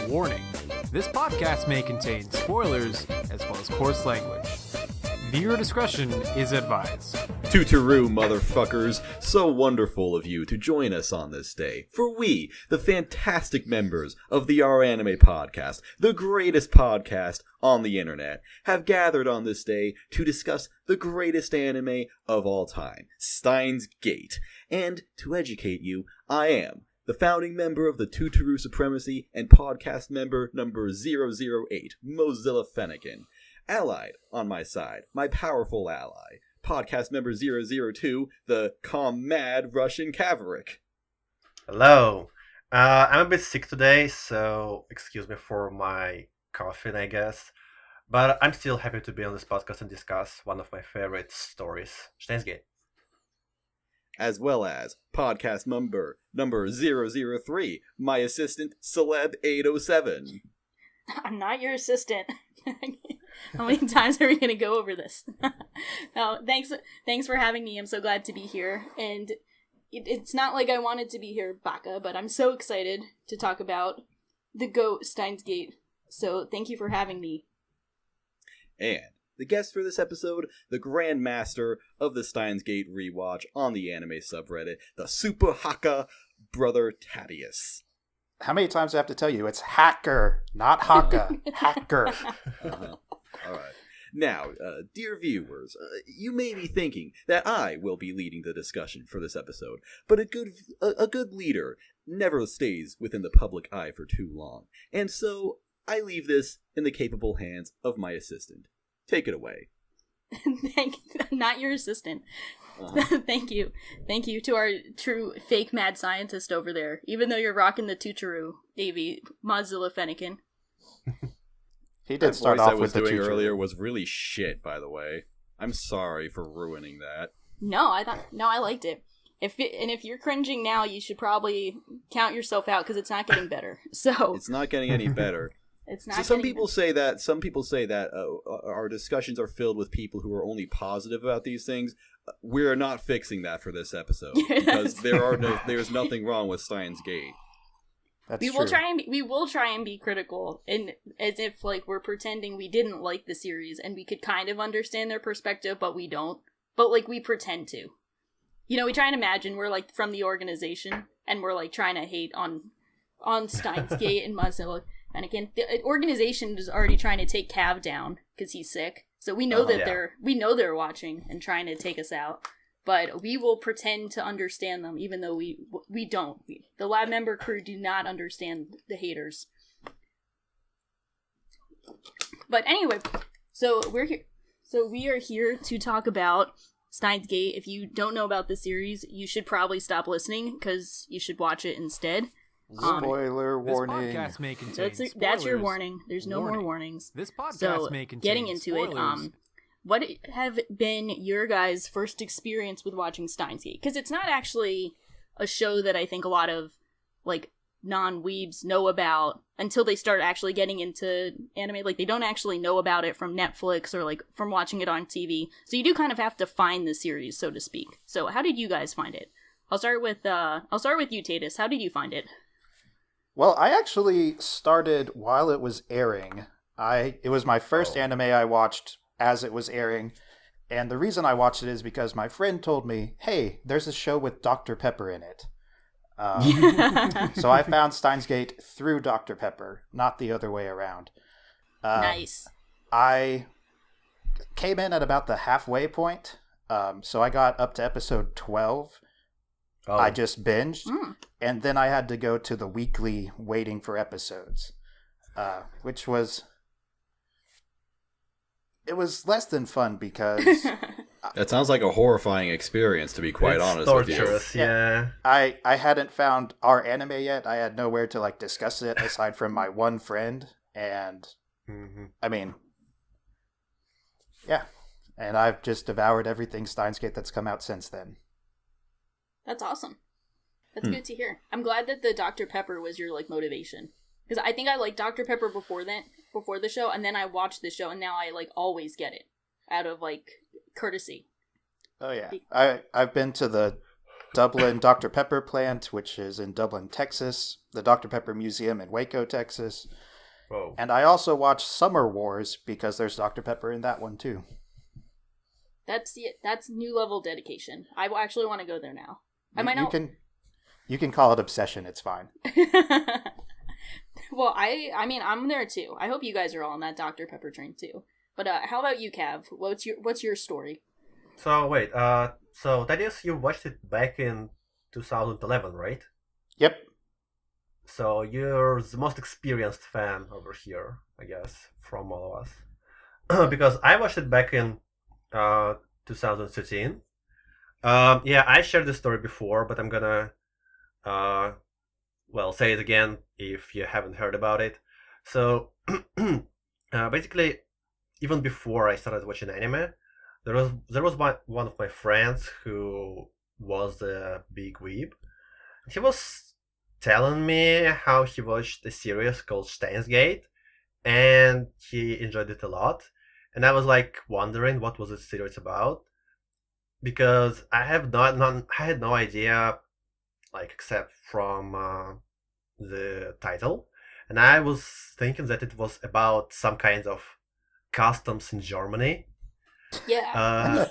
Warning: this podcast may contain spoilers as well as coarse language. Viewer discretion is advised. Tuturu, motherfuckers, so wonderful of you to join us on this day, for we, the fantastic members of the Our Anime Podcast, the greatest podcast on the internet, have gathered on this day to discuss the greatest anime of all time, Steins Gate. And to educate you, I am the founding member of the Tuturu Supremacy and podcast member number 008, Mozilla Fennekin. Allied on my side, my powerful ally, podcast member 002, the calm-mad Russian Kaverick. Hello. I'm a bit sick today, so excuse me for my coughing, I guess. But I'm still happy to be on this podcast and discuss one of my favorite stories, Steins Gate. As well as podcast member number 003, my assistant, Celeb807. I'm not your assistant. How many times are we going to go over this? No, thanks for having me. I'm so glad to be here. And it's not like I wanted to be here, Baka, but I'm so excited to talk about the GOAT Steins Gate. So thank you for having me. And the guest for this episode, the Grand Master of the Steins Gate rewatch on the anime subreddit, the Super Haka brother Thaddeus. How many times do I have to tell you? It's hacker, not haka. Hacker. All right. Now, dear viewers, you may be thinking that I will be leading the discussion for this episode, but a good leader never stays within the public eye for too long, and so I leave this in the capable hands of my assistant. Take it away. Not your assistant. Thank you to our true fake mad scientist over there. Even though you're rocking the Tuturu, AV Mozilla Fennekin. He did start off with the doing Tuturu. earlier was really shit, by the way. I'm sorry for ruining that. No, I liked it. If you're cringing now, you should probably count yourself out because it's not getting better. So it's not getting any better. It's not. So some people say that our discussions are filled with people who are only positive about these things. We're not fixing that for this episode because there's nothing wrong with Steins Gate. We will try and be critical, and as if like we're pretending we didn't like the series and we could kind of understand their perspective, but we don't. But like we pretend to. You know, we try and imagine we're like from the organization and we're like trying to hate on Steins Gate and Mozilla. And again, the organization is already trying to take Cav down because he's sick. So we know they're watching and trying to take us out. But we will pretend to understand them, even though we don't. The lab member crew do not understand the haters. But anyway, so we are here to talk about Steins Gate. If you don't know about the series, you should probably stop listening because you should watch it instead. Spoiler warning. This podcast may contain that's your warning. There's no more warnings. This podcast may contain getting into spoilers. it, what have been your guys' first experience with watching Steins Gate? Because it's not actually a show that I think a lot of like non-weebs know about until they start actually getting into anime. Like they don't actually know about it from Netflix or like from watching it on TV. So you do kind of have to find the series, so to speak. So how did you guys find it? I'll start with you, Tatus. How did you find it? Well, I actually started while it was airing. It was my first anime I watched as it was airing, and the reason I watched it is because my friend told me, hey, there's a show with Dr. Pepper in it. So I found Steins Gate through Dr. Pepper, not the other way around. Nice. I came in at about the halfway point, so I got up to episode 12. Oh. I just binged, and then I had to go to the weekly waiting for episodes, which was... It was less than fun because... That sounds like a horrifying experience, to be quite honest with you. Torturous, yeah. I hadn't found our anime yet. I had nowhere to like discuss it aside from my one friend, and I mean, yeah. And I've just devoured everything Steins Gate that's come out since then. That's awesome. That's good to hear. I'm glad that the Dr. Pepper was your like motivation, because I think I liked Dr. Pepper before the show, and then I watched the show, and now I like always get it out of like courtesy. Oh yeah, I've been to the Dublin Dr. Pepper plant, which is in Dublin, Texas, the Dr. Pepper Museum in Waco, Texas. Whoa. And I also watched Summer Wars because there's Dr. Pepper in that one too. That's new level dedication. I actually want to go there now. I might not. You can call it obsession. It's fine. Well, I mean, I'm there too. I hope you guys are all on that Dr. Pepper train too. But how about you, Cav? What's your story? So wait, so that is you watched it back in 2011, right? Yep. So you're the most experienced fan over here, I guess, from all of us. Because I watched it back in 2013. Yeah, I shared this story before, but I'm gonna say it again if you haven't heard about it. So basically, even before I started watching anime, there was one of my friends who was a big weeb. He was telling me how he watched a series called Steins, and he enjoyed it a lot. And I was like wondering what was the series about, because I had no idea, like, except from the title, and I was thinking that it was about some kind of customs in Germany. Yeah.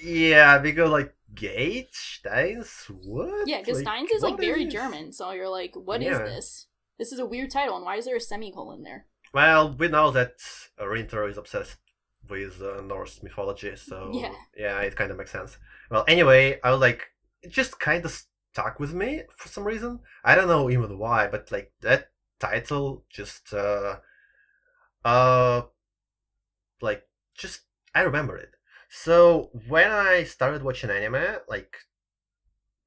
Yeah, because like Gate, Steins, what? Yeah, because like, Steins is like very is... German, so you're like, what is this? This is a weird title, and why is there a semicolon there? Well, we know that Rinter is obsessed with Norse mythology, so yeah, it kind of makes sense. Well, anyway, I was like, it just kind of stuck with me for some reason. I don't know even why, but like that title just I remember it. So when I started watching anime, like,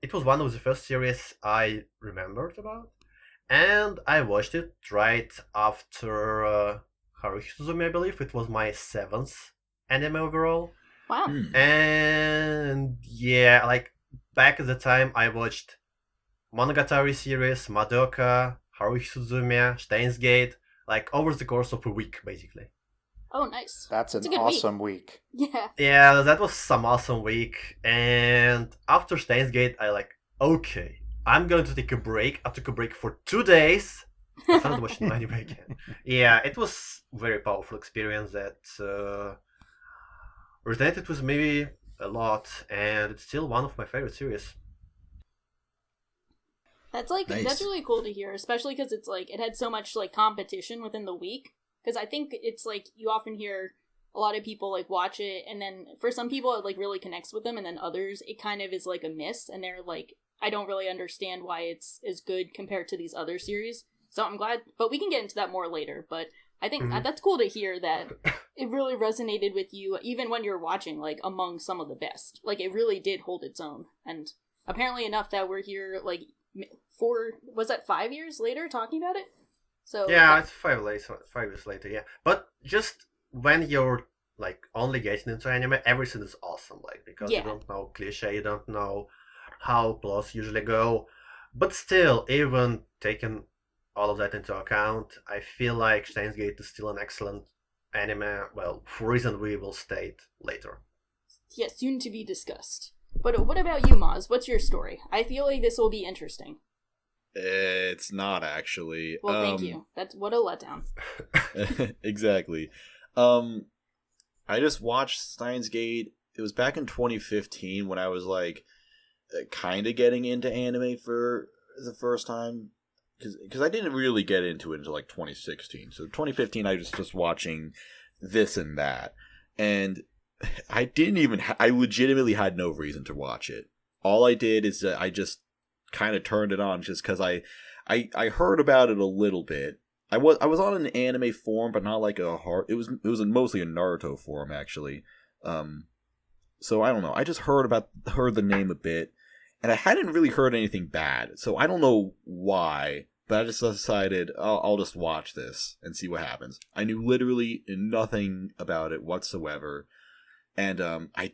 it was one of the first series I remembered about, and I watched it right after Haruhi Suzumi, I believe. It was my 7th anime overall. Wow. And yeah, like, back at the time I watched Monogatari series, Madoka, Haruhi Suzumiya, Steins Gate, like over the course of a week, basically. Oh, nice. That's an awesome week. Yeah. Yeah, that was some awesome week. And after Steins Gate, I like, okay, I'm going to take a break. I took a break for 2 days. I started watching anime again. Yeah, it was a very powerful experience that resonated with me a lot, and it's still one of my favorite series. That's like Nice. That's really cool to hear, especially because it's like it had so much like competition within the week. Because I think it's like you often hear a lot of people like watch it, and then for some people it like really connects with them, and then others it kind of is like a miss, and they're like, I don't really understand why it's as good compared to these other series. So I'm glad, but we can get into that more later. But I think that's cool to hear that it really resonated with you, even when you're watching, like, among some of the best. Like, it really did hold its own, and apparently enough that we're here like 5 years later talking about it. So yeah, it's 5 years later, yeah. But just when you're like only getting into anime, everything is awesome, like, because you don't know cliche, you don't know how plots usually go. But still, even taking all of that into account, I feel like Steins Gate is still an excellent anime, well, for reason we will state later. Yeah, soon to be discussed. But what about you, Maz? What's your story? I feel like this will be interesting. It's not actually. Well, thank you. That's what a letdown. Exactly. I just watched Steins Gate. It was back in 2015 when I was like kind of getting into anime for the first time, because I didn't really get into it until like 2016. So 2015 I was just watching this and that, and I legitimately had no reason to watch it. All I did is I just kind of turned it on just because I heard about it a little bit. I was on an anime forum, but not like a hard. It was mostly a Naruto forum actually. So I don't know. I just heard the name a bit, and I hadn't really heard anything bad. So I don't know why, but I just decided I'll just watch this and see what happens. I knew literally nothing about it whatsoever, and I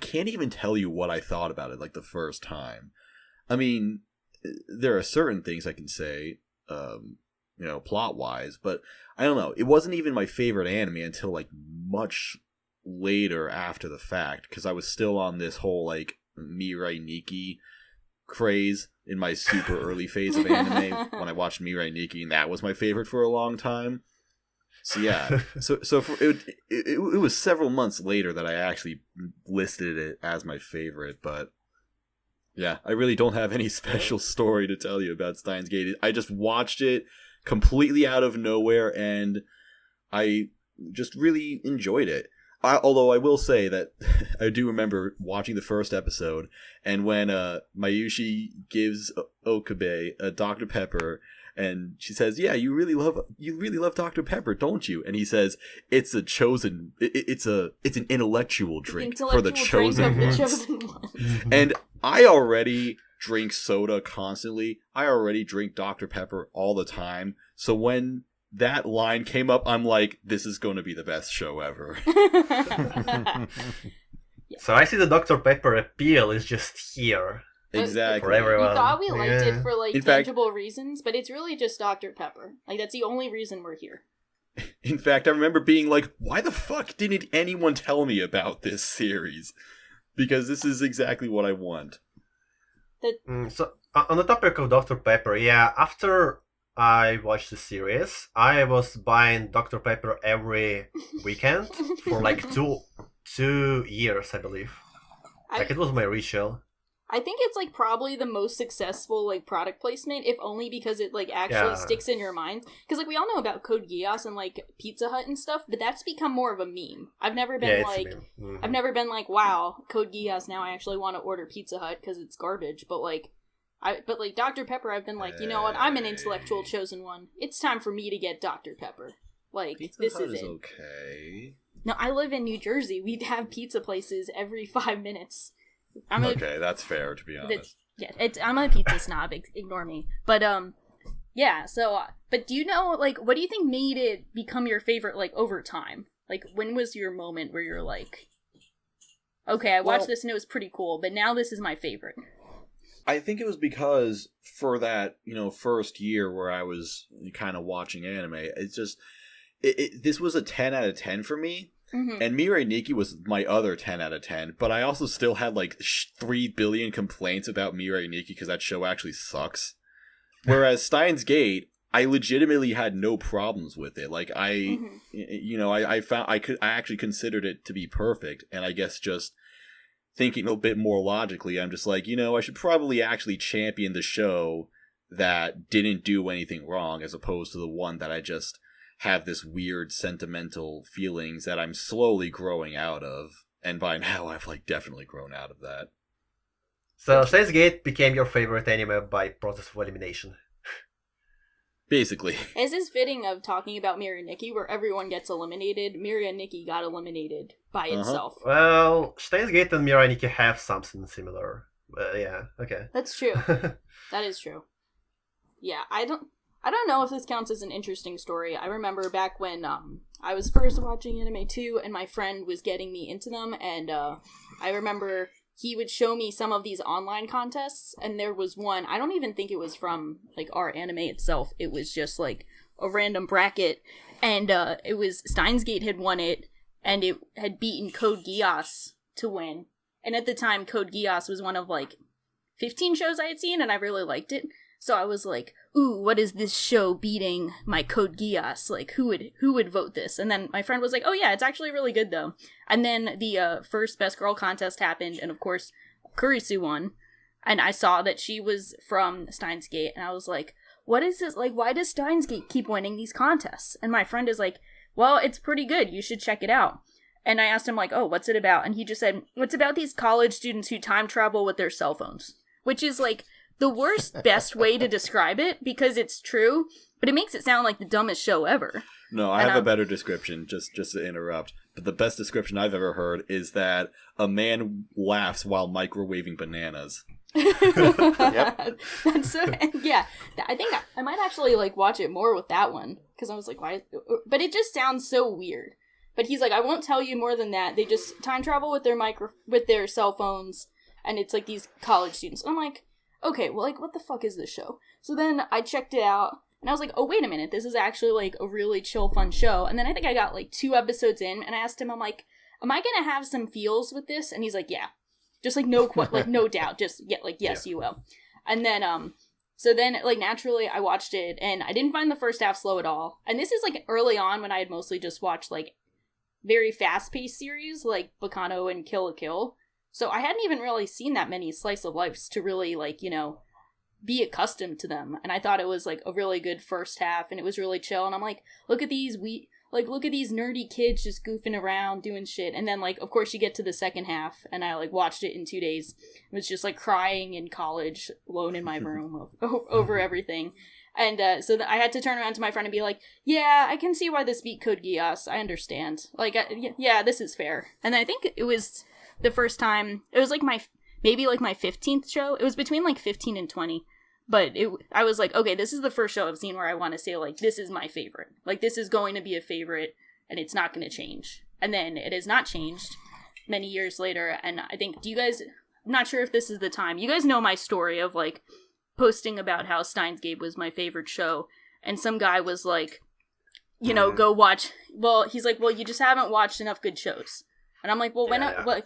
can't even tell you what I thought about it like the first time. I mean, there are certain things I can say, plot-wise, but I don't know. It wasn't even my favorite anime until, like, much later after the fact, because I was still on this whole, like, Mirai Nikki craze in my super early phase of anime when I watched Mirai Nikki, and that was my favorite for a long time. So yeah, it was several months later that I actually listed it as my favorite, but yeah, I really don't have any special story to tell you about Steins Gate. I just watched it completely out of nowhere, and I just really enjoyed it. Although I will say that I do remember watching the first episode, and when Mayushi gives Okabe a Dr. Pepper, and she says, "Yeah, you really love Dr. Pepper, don't you?" And he says, "It's a chosen, it's an intellectual drink for the chosen ones." And I already drink soda constantly. I already drink Dr. Pepper all the time. So when that line came up, I'm like, this is going to be the best show ever. So I see the Dr. Pepper appeal is just here. Exactly. For everyone. We thought we liked it for like In fact, tangible reasons, but it's really just Dr. Pepper. Like that's the only reason we're here. In fact, I remember being like, why the fuck didn't anyone tell me about this series? Because this is exactly what I want. So on the topic of Dr. Pepper, yeah, after I watched the series, I was buying Dr. Pepper every weekend for like two years, I believe. It was my ritual. I think it's like probably the most successful like product placement, if only because it like actually sticks in your mind. Because like we all know about Code Geass and like Pizza Hut and stuff, but that's become more of a meme. I've never been I've never been like, wow, Code Geass. Now I actually want to order Pizza Hut because it's garbage. But like Dr. Pepper, I've been like, you know what? I'm an intellectual chosen one. It's time for me to get Dr. Pepper. Like Pizza this Hut is it. Okay. No, I live in New Jersey. We'd have pizza places every 5 minutes. Okay, that's fair, to be honest. I'm a pizza snob. Ignore me. But yeah. So, but do you know like what do you think made it become your favorite like over time? Like when was your moment where you're like, okay, I watched this and it was pretty cool, but now this is my favorite. I think it was because for that first year where I was kind of watching anime, it's just this was a 10 out of 10 for me. Mm-hmm. And Mirai Nikki was my other 10 out of 10, but I also still had like 3 billion complaints about Mirai Nikki because that show actually sucks. Whereas Steins Gate, I legitimately had no problems with it. Like I actually considered it to be perfect, and I guess just thinking a bit more logically, I'm just like, I should probably actually champion the show that didn't do anything wrong as opposed to the one that I just have this weird sentimental feelings that I'm slowly growing out of, and by now I've like definitely grown out of that. So Steins Gate became your favorite anime by process of elimination. Basically. Is this fitting of talking about Mirai Nikki where everyone gets eliminated? Mirai Nikki got eliminated by itself. Well, Steins Gate and Mirai Nikki have something similar. Yeah, okay. That's true. That is true. Yeah, I don't know if this counts as an interesting story. I remember back when I was first watching anime too, and my friend was getting me into them, and I remember he would show me some of these online contests, and there was one, I don't even think it was from like our anime itself, it was just like a random bracket, and it was Steins Gate had won it, and it had beaten Code Geass to win. And at the time, Code Geass was one of like 15 shows I had seen, and I really liked it. So I was like, ooh, what is this show beating my Code Geass? Like, who would vote this? And then my friend was like, oh yeah, it's actually really good though. And then the first Best Girl contest happened, and of course, Kurisu won. And I saw that she was from Steins Gate, and I was like, what is this? Like, why does Steins Gate keep winning these contests? And my friend is like, well, it's pretty good. You should check it out. And I asked him like, oh, what's it about? And he just said, it's about these college students who time travel with their cell phones. Which is like the worst, best way to describe it, because it's true, but it makes it sound like the dumbest show ever. No, I have a better description, just to interrupt. But the best description I've ever heard is that a man laughs while microwaving bananas. Yep. That's yeah. I think I might actually like watch it more with that one, because I was like, why? But it just sounds so weird. But he's like, I won't tell you more than that. They just time travel with their cell phones, and it's like these college students. And I'm like, okay, well, like, what the fuck is this show? So then I checked it out, and I was like, oh, wait a minute, this is actually, like, a really chill, fun show. And then I think I got, like, 2 episodes in, and I asked him, I'm like, am I gonna have some feels with this? And he's like, yeah. Just like no doubt, just yes, you will. And then so then like naturally I watched it and I didn't find the first half slow at all. And this is like early on when I had mostly just watched like very fast-paced series like Bacano and Kill la Kill. So I hadn't even really seen that many slice of lives to really like, be accustomed to them. And I thought it was like a really good first half and it was really chill. And I'm like, look at these nerdy kids just goofing around doing shit. And then like, of course you get to the second half and I like watched it in 2 days. It was just like crying in college alone in my room over everything. And so I had to turn around to my friend and be like, yeah, I can see why this beat Code Geass. I understand. Like, yeah, this is fair. And I think it was the first time, it was like maybe like my 15th show. It was between like 15 and 20. But I was like, okay, this is the first show I've seen where I want to say like, this is my favorite. Like, this is going to be a favorite and it's not going to change. And then it has not changed many years later. And I think, I'm not sure if this is the time. You guys know my story of like, posting about how Steins Gate was my favorite show, and some guy was like, go watch. Well, he's like, well, you just haven't watched enough good shows, and I'm like, well,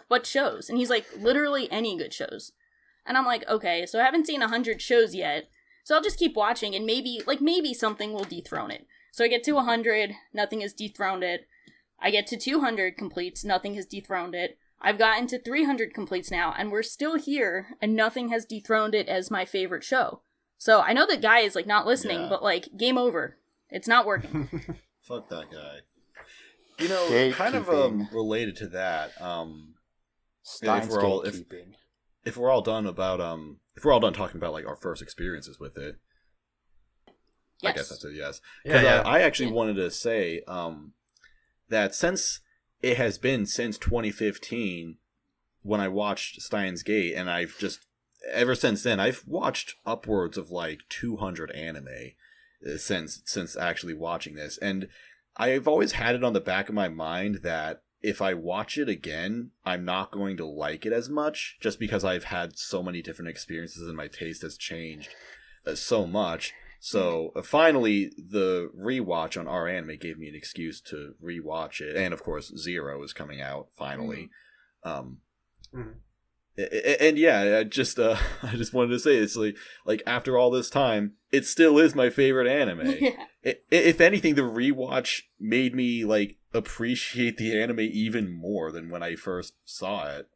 what shows? And he's like, literally any good shows, and I'm like, okay, so I haven't seen 100 shows yet, so I'll just keep watching, and maybe something will dethrone it. So I get to 100, nothing has dethroned it. I get to 200 completes, nothing has dethroned it. I've gotten to 300 completes now, and we're still here, and nothing has dethroned it as my favorite show. So I know that guy is, like, not listening, but, like, game over. It's not working. Fuck that guy. Kind of related to that, if we're all done talking about, like, our first experiences with it, yes. I guess that's a yes. Because I actually wanted to say that since it has been since 2015 when I watched Steins Gate, and ever since then, I've watched upwards of like 200 anime since actually watching this. And I've always had it on the back of my mind that if I watch it again, I'm not going to like it as much, just because I've had so many different experiences and my taste has changed so much. So finally, the rewatch on our anime gave me an excuse to rewatch it, and of course, Zero is coming out finally. And yeah, I just wanted to say it's like after all this time, it still is my favorite anime. Yeah. If anything, the rewatch made me like appreciate the anime even more than when I first saw it.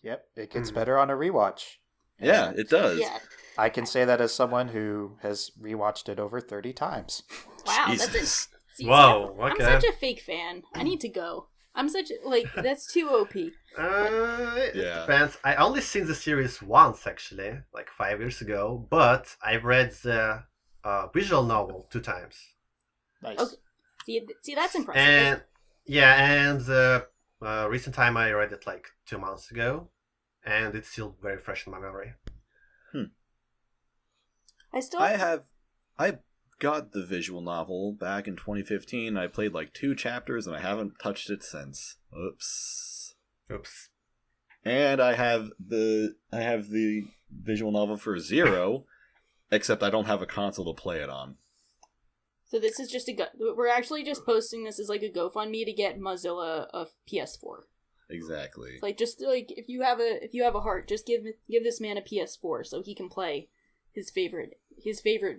Yep, it gets better on a rewatch. Yeah, it does. Yeah. I can say that as someone who has rewatched it over 30 times. Wow, Jesus. Whoa, okay. I'm such a fake fan. I need to go. I'm such that's too OP. It depends. I only seen the series once, actually, like 5 years ago, but I've read the visual novel 2 times. Nice. Okay. See, that's impressive. And the recent time I read it like 2 months ago, and it's still very fresh in my memory. I got the visual novel back in 2015. I played like 2 chapters and I haven't touched it since. Oops. And I have the visual novel for Zero, except I don't have a console to play it on. So this is just we're actually just posting this as like a GoFundMe to get Mozilla a PS4. Exactly. It's like, just like if you have a heart, just give this man a PS4 so he can play his favorite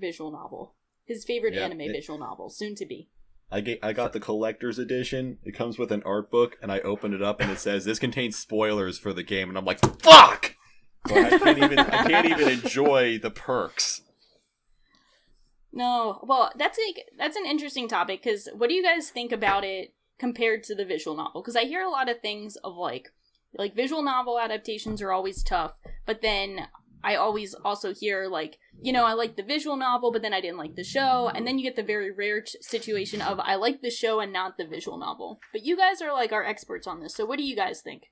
visual novel, his favorite anime visual novel, soon to be. I got the collector's edition. It comes with an art book, and I open it up, and it says this contains spoilers for the game, and I'm like, fuck! But I can't even enjoy the perks. No, well, that's an interesting topic, because what do you guys think about it compared to the visual novel? Because I hear a lot of things of like visual novel adaptations are always tough, but then I always also hear like, I like the visual novel, but then I didn't like the show, and then you get the very rare situation of I like the show and not the visual novel. But you guys are like our experts on this, so what do you guys think?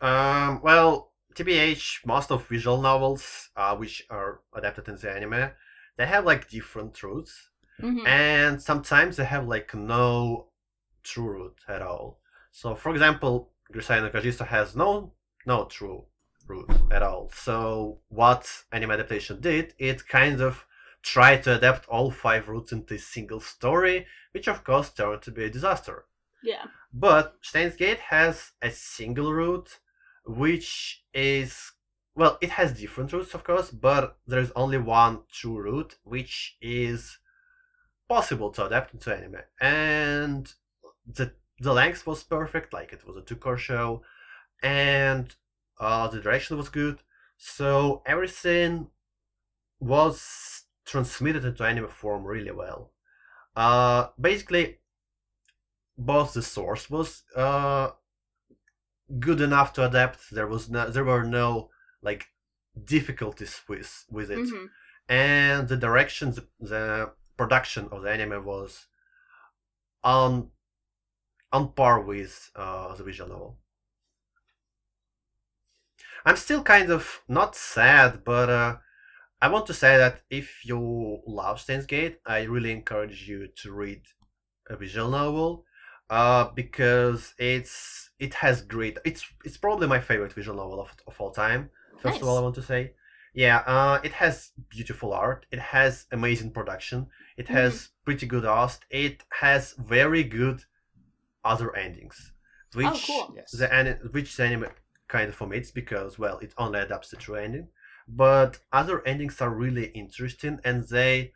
Well, TBH, most of visual novels, which are adapted in the anime, they have like different routes, and sometimes they have like no true route at all. So, for example, Grisai no Kajisto has no true route at all. So what anime adaptation did, it kind of tried to adapt all 5 routes into a single story, which of course turned to be a disaster. Yeah. But Steins Gate has a single route, which is, well, it has different routes, of course, but there is only one true route, which is possible to adapt into anime. And the length was perfect, like it was a 2-core show, and the direction was good, so everything was transmitted into anime form really well. Basically, both the source was good enough to adapt. There were no like difficulties with it, and the direction, the production of the anime was on par with the visual novel. I'm still kind of not sad, but I want to say that if you love Steins Gate, I really encourage you to read a visual novel, because it has great. It's probably my favorite visual novel of all time. First of all, I want to say, yeah, it has beautiful art. It has amazing production. It has pretty good art. It has very good other endings, which cool. Yes. which the anime kind of omits because, well, it only adapts the true ending. But other endings are really interesting, and they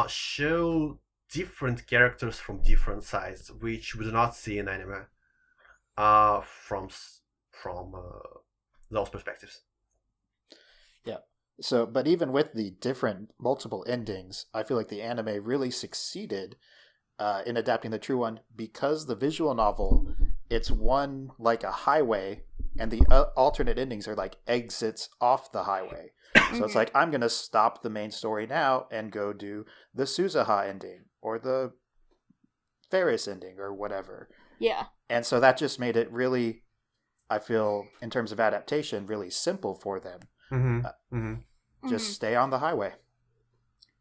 show different characters from different sides, which we do not see in anime from those perspectives. Yeah. So, but even with the different multiple endings, I feel like the anime really succeeded in adapting the true one, because the visual novel, it's one like a highway, and the alternate endings are like exits off the highway. So it's like, I'm going to stop the main story now and go do the Suzuha ending or the Ferris ending or whatever. Yeah. And so that just made it really, I feel, in terms of adaptation, really simple for them. Just stay on the highway.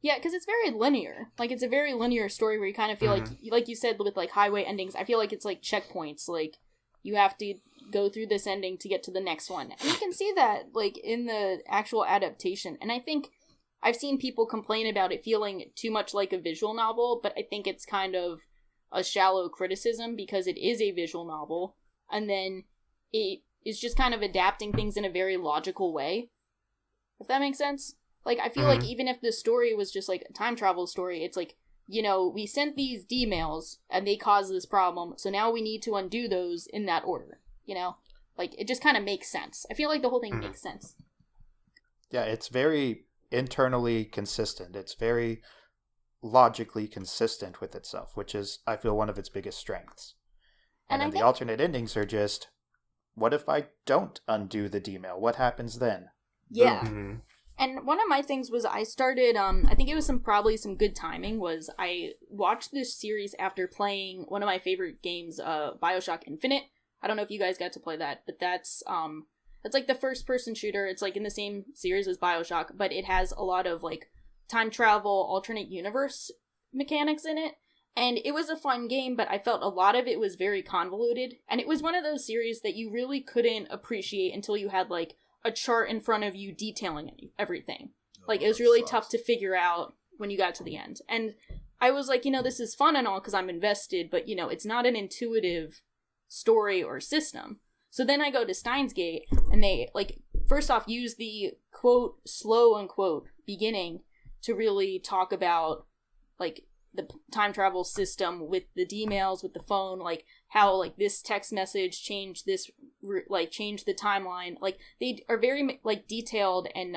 Yeah, because it's very linear. Like, it's a very linear story where you kind of feel like you said with, like, highway endings, I feel like it's like checkpoints. Like, you have to go through this ending to get to the next one. And you can see that, like, in the actual adaptation. And I think I've seen people complain about it feeling too much like a visual novel, but I think it's kind of a shallow criticism because it is a visual novel. And then it is just kind of adapting things in a very logical way. If that makes sense? Like, I feel like even if the story was just, like, a time travel story, it's like, you know, we sent these D-mails, and they caused this problem, so now we need to undo those in that order, you know? Like, it just kind of makes sense. I feel like the whole thing makes sense. Yeah, it's very internally consistent. It's very logically consistent with itself, which is, I feel, one of its biggest strengths. And then the alternate endings are just, what if I don't undo the D-mail? What happens then? Yeah. And one of my things was I started, I think it was probably some good timing, was I watched this series after playing one of my favorite games, BioShock Infinite. I don't know if you guys got to play that, but that's like the first-person shooter. It's like in the same series as BioShock, but it has a lot of like time travel, alternate universe mechanics in it. And it was a fun game, but I felt a lot of it was very convoluted. And it was one of those series that you really couldn't appreciate until you had like a chart in front of you detailing everything. Like, it was really tough to figure out when you got to the end. And I was like, you know, this is fun and all because I'm invested, but, you know, it's not an intuitive story or system. So then I go to Steins Gate, and they, like, first off, use the, quote, slow, unquote, beginning to really talk about, like, the time travel system with the D-mails, with the phone, like, how, like, this text message changed this, like, changed the timeline. Like, they are very, like, detailed and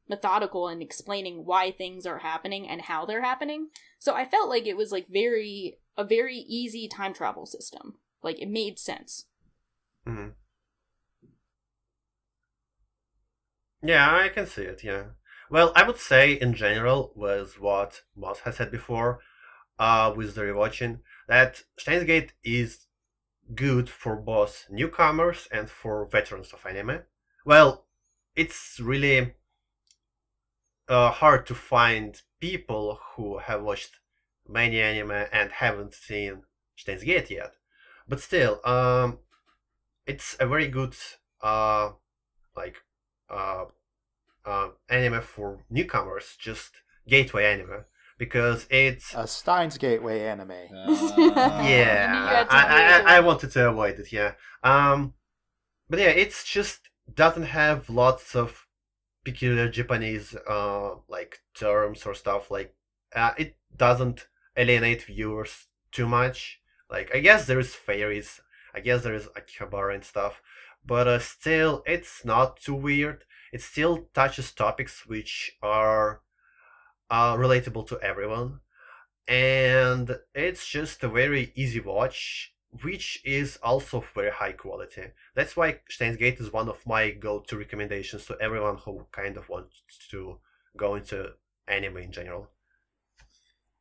methodical in explaining why things are happening and how they're happening. So I felt like it was, like, a very easy time travel system. Like, it made sense. Yeah, I can see it, yeah. Well, I would say, in general, was what Moss has said before, with the rewatching, that Steins Gate is good for both newcomers and for veterans of anime. Well, it's really hard to find people who have watched many anime and haven't seen Steins Gate yet. But still, it's a very good anime for newcomers, just gateway anime. Because it's a Steins Gateway anime. Yeah, I wanted to avoid it. Yeah, But yeah, it's just doesn't have lots of peculiar Japanese like terms or stuff. Like it doesn't alienate viewers too much. Like I guess there is fairies, I guess there is Akihabara and stuff, but still it's not too weird. It still touches topics which are relatable to everyone, and it's just a very easy watch, which is also very high quality. That's why Steins Gate is one of my go-to recommendations to everyone who kind of wants to go into anime in general.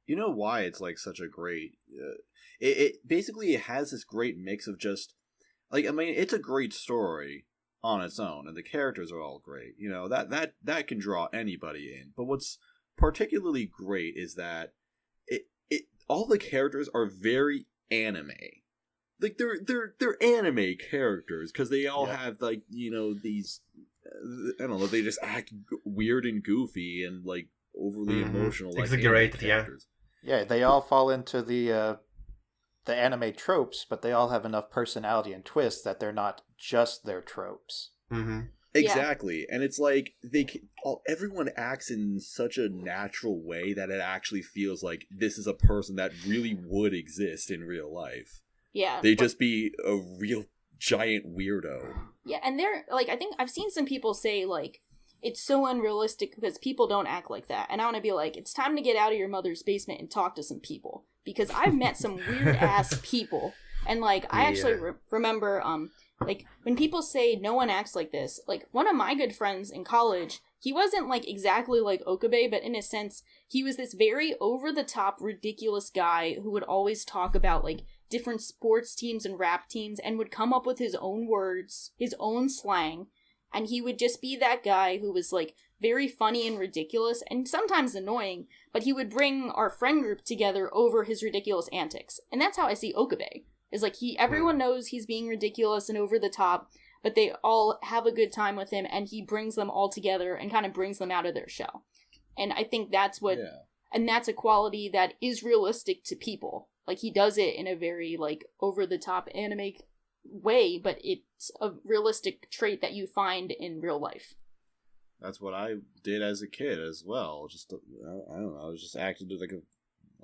You know why it's like such a great? It basically it has this great mix of just like, I mean, it's a great story on its own, and the characters are all great. You know, that can draw anybody in. But what's particularly great is that it all the characters are very anime. Like they're anime characters because they all have like, you know, these I don't know, they just act weird and goofy and like overly emotional, like exaggerated, characters. Yeah, they all fall into the anime tropes, but they all have enough personality and twist that they're not just their tropes. Mm-hmm. Exactly, and it's like everyone acts in such a natural way that it actually feels like this is a person that really would exist in real life. Yeah, they'd just be a real giant weirdo. Yeah, and they're like, I think I've seen some people say like it's so unrealistic because people don't act like that, and I want to be like, it's time to get out of your mother's basement and talk to some people, because I've met some weird ass people, and like I actually remember like when people say no one acts like this, like one of my good friends in college, he wasn't like exactly like Okabe, but in a sense he was this very over the top ridiculous guy who would always talk about like different sports teams and rap teams and would come up with his own words, his own slang, and he would just be that guy who was like very funny and ridiculous and sometimes annoying, but he would bring our friend group together over his ridiculous antics. And that's how I see Okabe. Is like everyone knows he's being ridiculous and over the top, but they all have a good time with him, and he brings them all together and kind of brings them out of their shell. And I think that's what, and that's a quality that is realistic to people. Like he does it in a very like over the top anime way, but it's a realistic trait that you find in real life. That's what I did as a kid as well. Just I don't know, I was just acting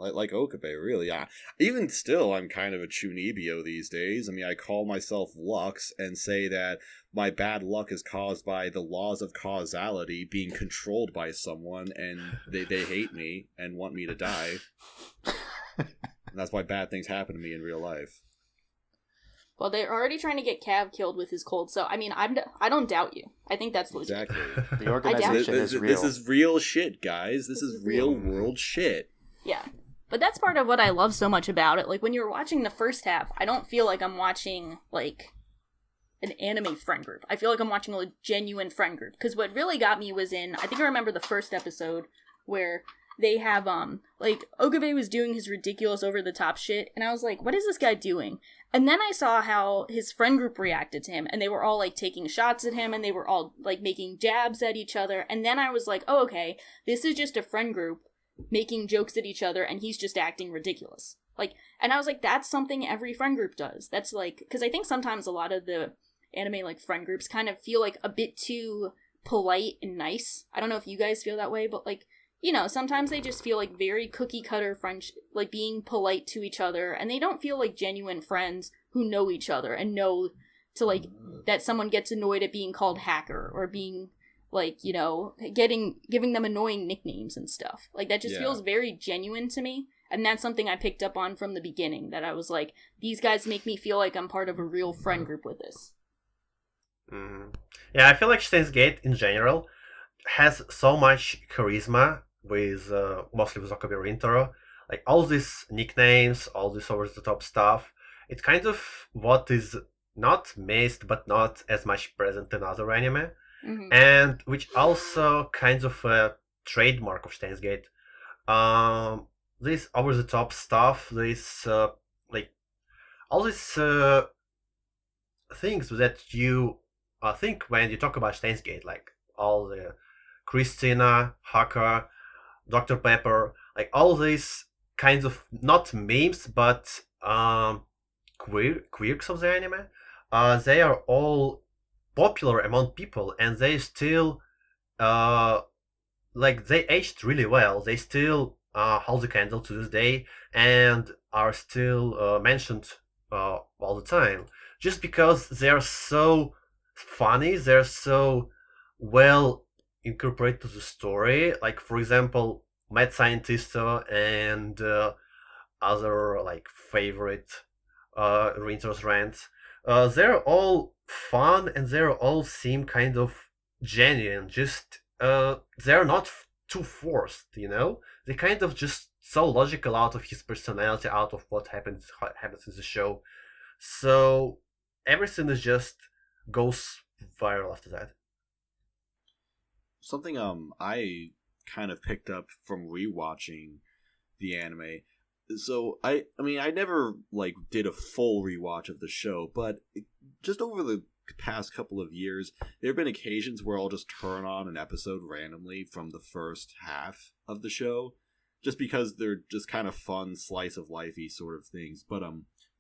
like Okabe, really. Even still, I'm kind of a chunibyo these days. I mean, I call myself Lux and say that my bad luck is caused by the laws of causality being controlled by someone, and they hate me and want me to die. And that's why bad things happen to me in real life. Well, they're already trying to get Cav killed with his cold, so I mean, I don't doubt you. I think that's legit. Exactly. The organization is real. This is real shit, guys. This is real world shit. Yeah. But that's part of what I love so much about it. Like, when you're watching the first half, I don't feel like I'm watching, like, an anime friend group. I feel like I'm watching a genuine friend group. Because what really got me was I think I remember the first episode where they have, like, Okabe was doing his ridiculous over-the-top shit, and I was like, what is this guy doing? And then I saw how his friend group reacted to him, and they were all, like, taking shots at him, and they were all, like, making jabs at each other, and then I was like, oh, okay, this is just a friend group making jokes at each other, and he's just acting ridiculous. Like, and I was like, that's something every friend group does. That's like, because I think sometimes a lot of the anime like friend groups kind of feel like a bit too polite and nice. I don't know if you guys feel that way, but like, you know, sometimes they just feel like very cookie cutter French, like being polite to each other, and they don't feel like genuine friends who know each other and know to like that someone gets annoyed at being called hacker or being like, you know, giving them annoying nicknames and stuff. Like, that just feels very genuine to me. And that's something I picked up on from the beginning, that I was like, these guys make me feel like I'm part of a real friend group with this. Mm. Yeah, I feel like Steins Gate in general has so much charisma with mostly with Okabe Rintaro. Like, all these nicknames, all this over-the-top stuff, it's kind of what is not missed but not as much present in other anime. Mm-hmm. And which also kind of a trademark of Steins Gate. This over the top stuff, this like all these things that you think when you talk about Steins Gate, like all the Christina, Haka, Dr. Pepper, like all these kinds of not memes but quirks of the anime. They are all popular among people, and they still they aged really well. They still hold the candle to this day and are still mentioned all the time, just because they're so funny. They're so well incorporated to the story. Like, for example, Mad Scientisto and other like favorite Rinters rants. They're all fun and they're all seem kind of genuine. Just they're not too forced, you know. They kind of just so logical out of his personality, out of what happens in the show. So everything is just goes viral after that. Something I kind of picked up from rewatching the anime. So I mean I never like did a full rewatch of the show, but just over the past couple of years, there have been occasions where I'll just turn on an episode randomly from the first half of the show, just because they're just kind of fun slice of lifey sort of things. But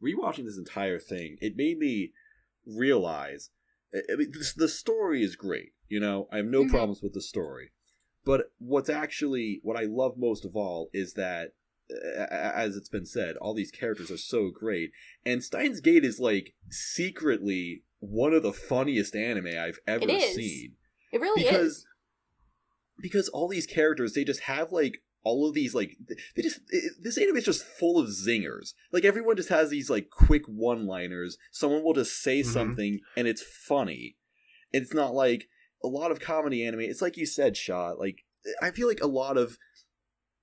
rewatching this entire thing, it made me realize, I mean, the story is great. You know, I have no problems with the story, but what I love most of all is that, as it's been said, all these characters are so great, and Steins Gate is like secretly one of the funniest anime I've ever seen. It really is. Because all these characters, they just have like all of these like this anime is just full of zingers. Like everyone just has these like quick one-liners. Someone will just say something and it's funny. It's not like a lot of comedy anime. It's like you said, Shaw. Like I feel like a lot of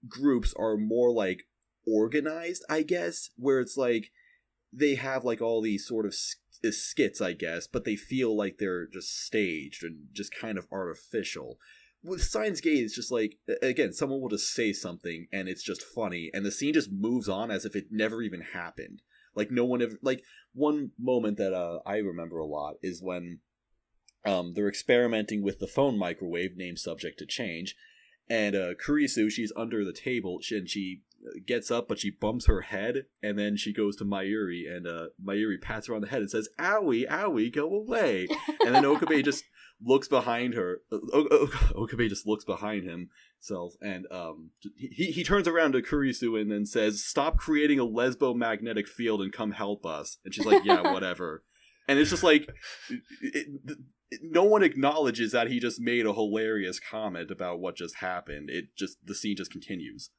groups are more like organized, I guess, where it's like they have like all these sort of skits, I guess, but they feel like they're just staged and just kind of artificial. With Steins Gate, it's just like, again, someone will just say something and it's just funny, and the scene just moves on as if it never even happened. Like no one ever, like one moment that I remember a lot is when they're experimenting with the phone microwave, named Subject to Change, and Kurisu, she's under the table, and she gets up, but she bumps her head, and then she goes to Mayuri, and Mayuri pats her on the head and says, "Owie, owie, go away." And then Okabe just looks behind her. Okabe just looks behind himself, and he turns around to Kurisu and then says, "Stop creating a lesbo-magnetic field and come help us." And she's like, "Yeah, whatever." And it's just like, no one acknowledges that he just made a hilarious comment about what just happened. The scene just continues.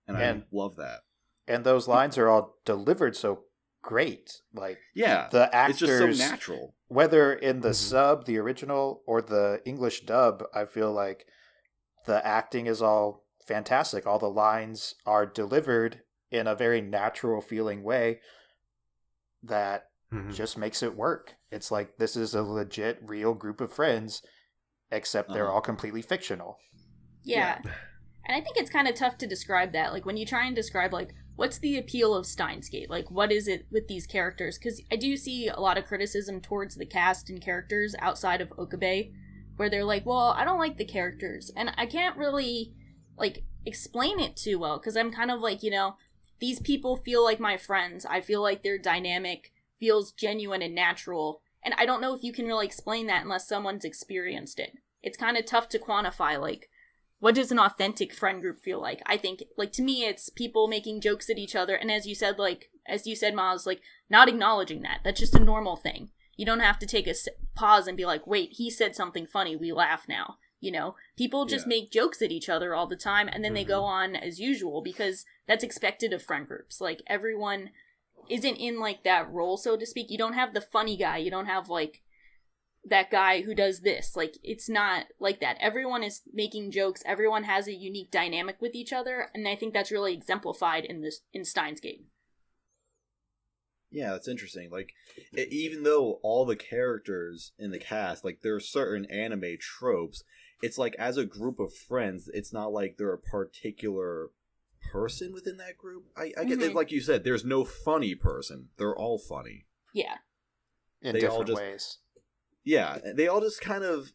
And I love that. And those lines are all delivered so great. Like, yeah, the actors, it's just so natural. Whether in the sub, the original, or the English dub, I feel like the acting is all fantastic. All the lines are delivered in a very natural feeling way that just makes it work. It's like, this is a legit, real group of friends, except they're all completely fictional. Yeah. And I think it's kind of tough to describe that. Like, when you try and describe, like, what's the appeal of Steins Gate? Like, what is it with these characters? Because I do see a lot of criticism towards the cast and characters outside of Okabe, where they're like, well, I don't like the characters. And I can't really, like, explain it too well, because I'm kind of like, you know, these people feel like my friends. I feel like they're dynamic, feels genuine and natural. And I don't know if you can really explain that unless someone's experienced it. It's kind of tough to quantify, like, what does an authentic friend group feel like? I think, like, to me, it's people making jokes at each other, and as you said, Miles, like, not acknowledging that. That's just a normal thing. You don't have to take a pause and be like, wait, he said something funny, we laugh now. You know? People just make jokes at each other all the time, and then they go on as usual, because that's expected of friend groups. Like, everyone isn't in, like, that role, so to speak. You don't have the funny guy. You don't have, like, that guy who does this. Like, it's not like that. Everyone is making jokes. Everyone has a unique dynamic with each other, and I think that's really exemplified in Steins Gate. Yeah, that's interesting. Like, even though all the characters in the cast, like, there are certain anime tropes, it's like, as a group of friends, it's not like they're a particular person within that group. I get that, like you said, there's no funny person. They're all funny. Yeah. In different ways. Yeah, they all just kind of,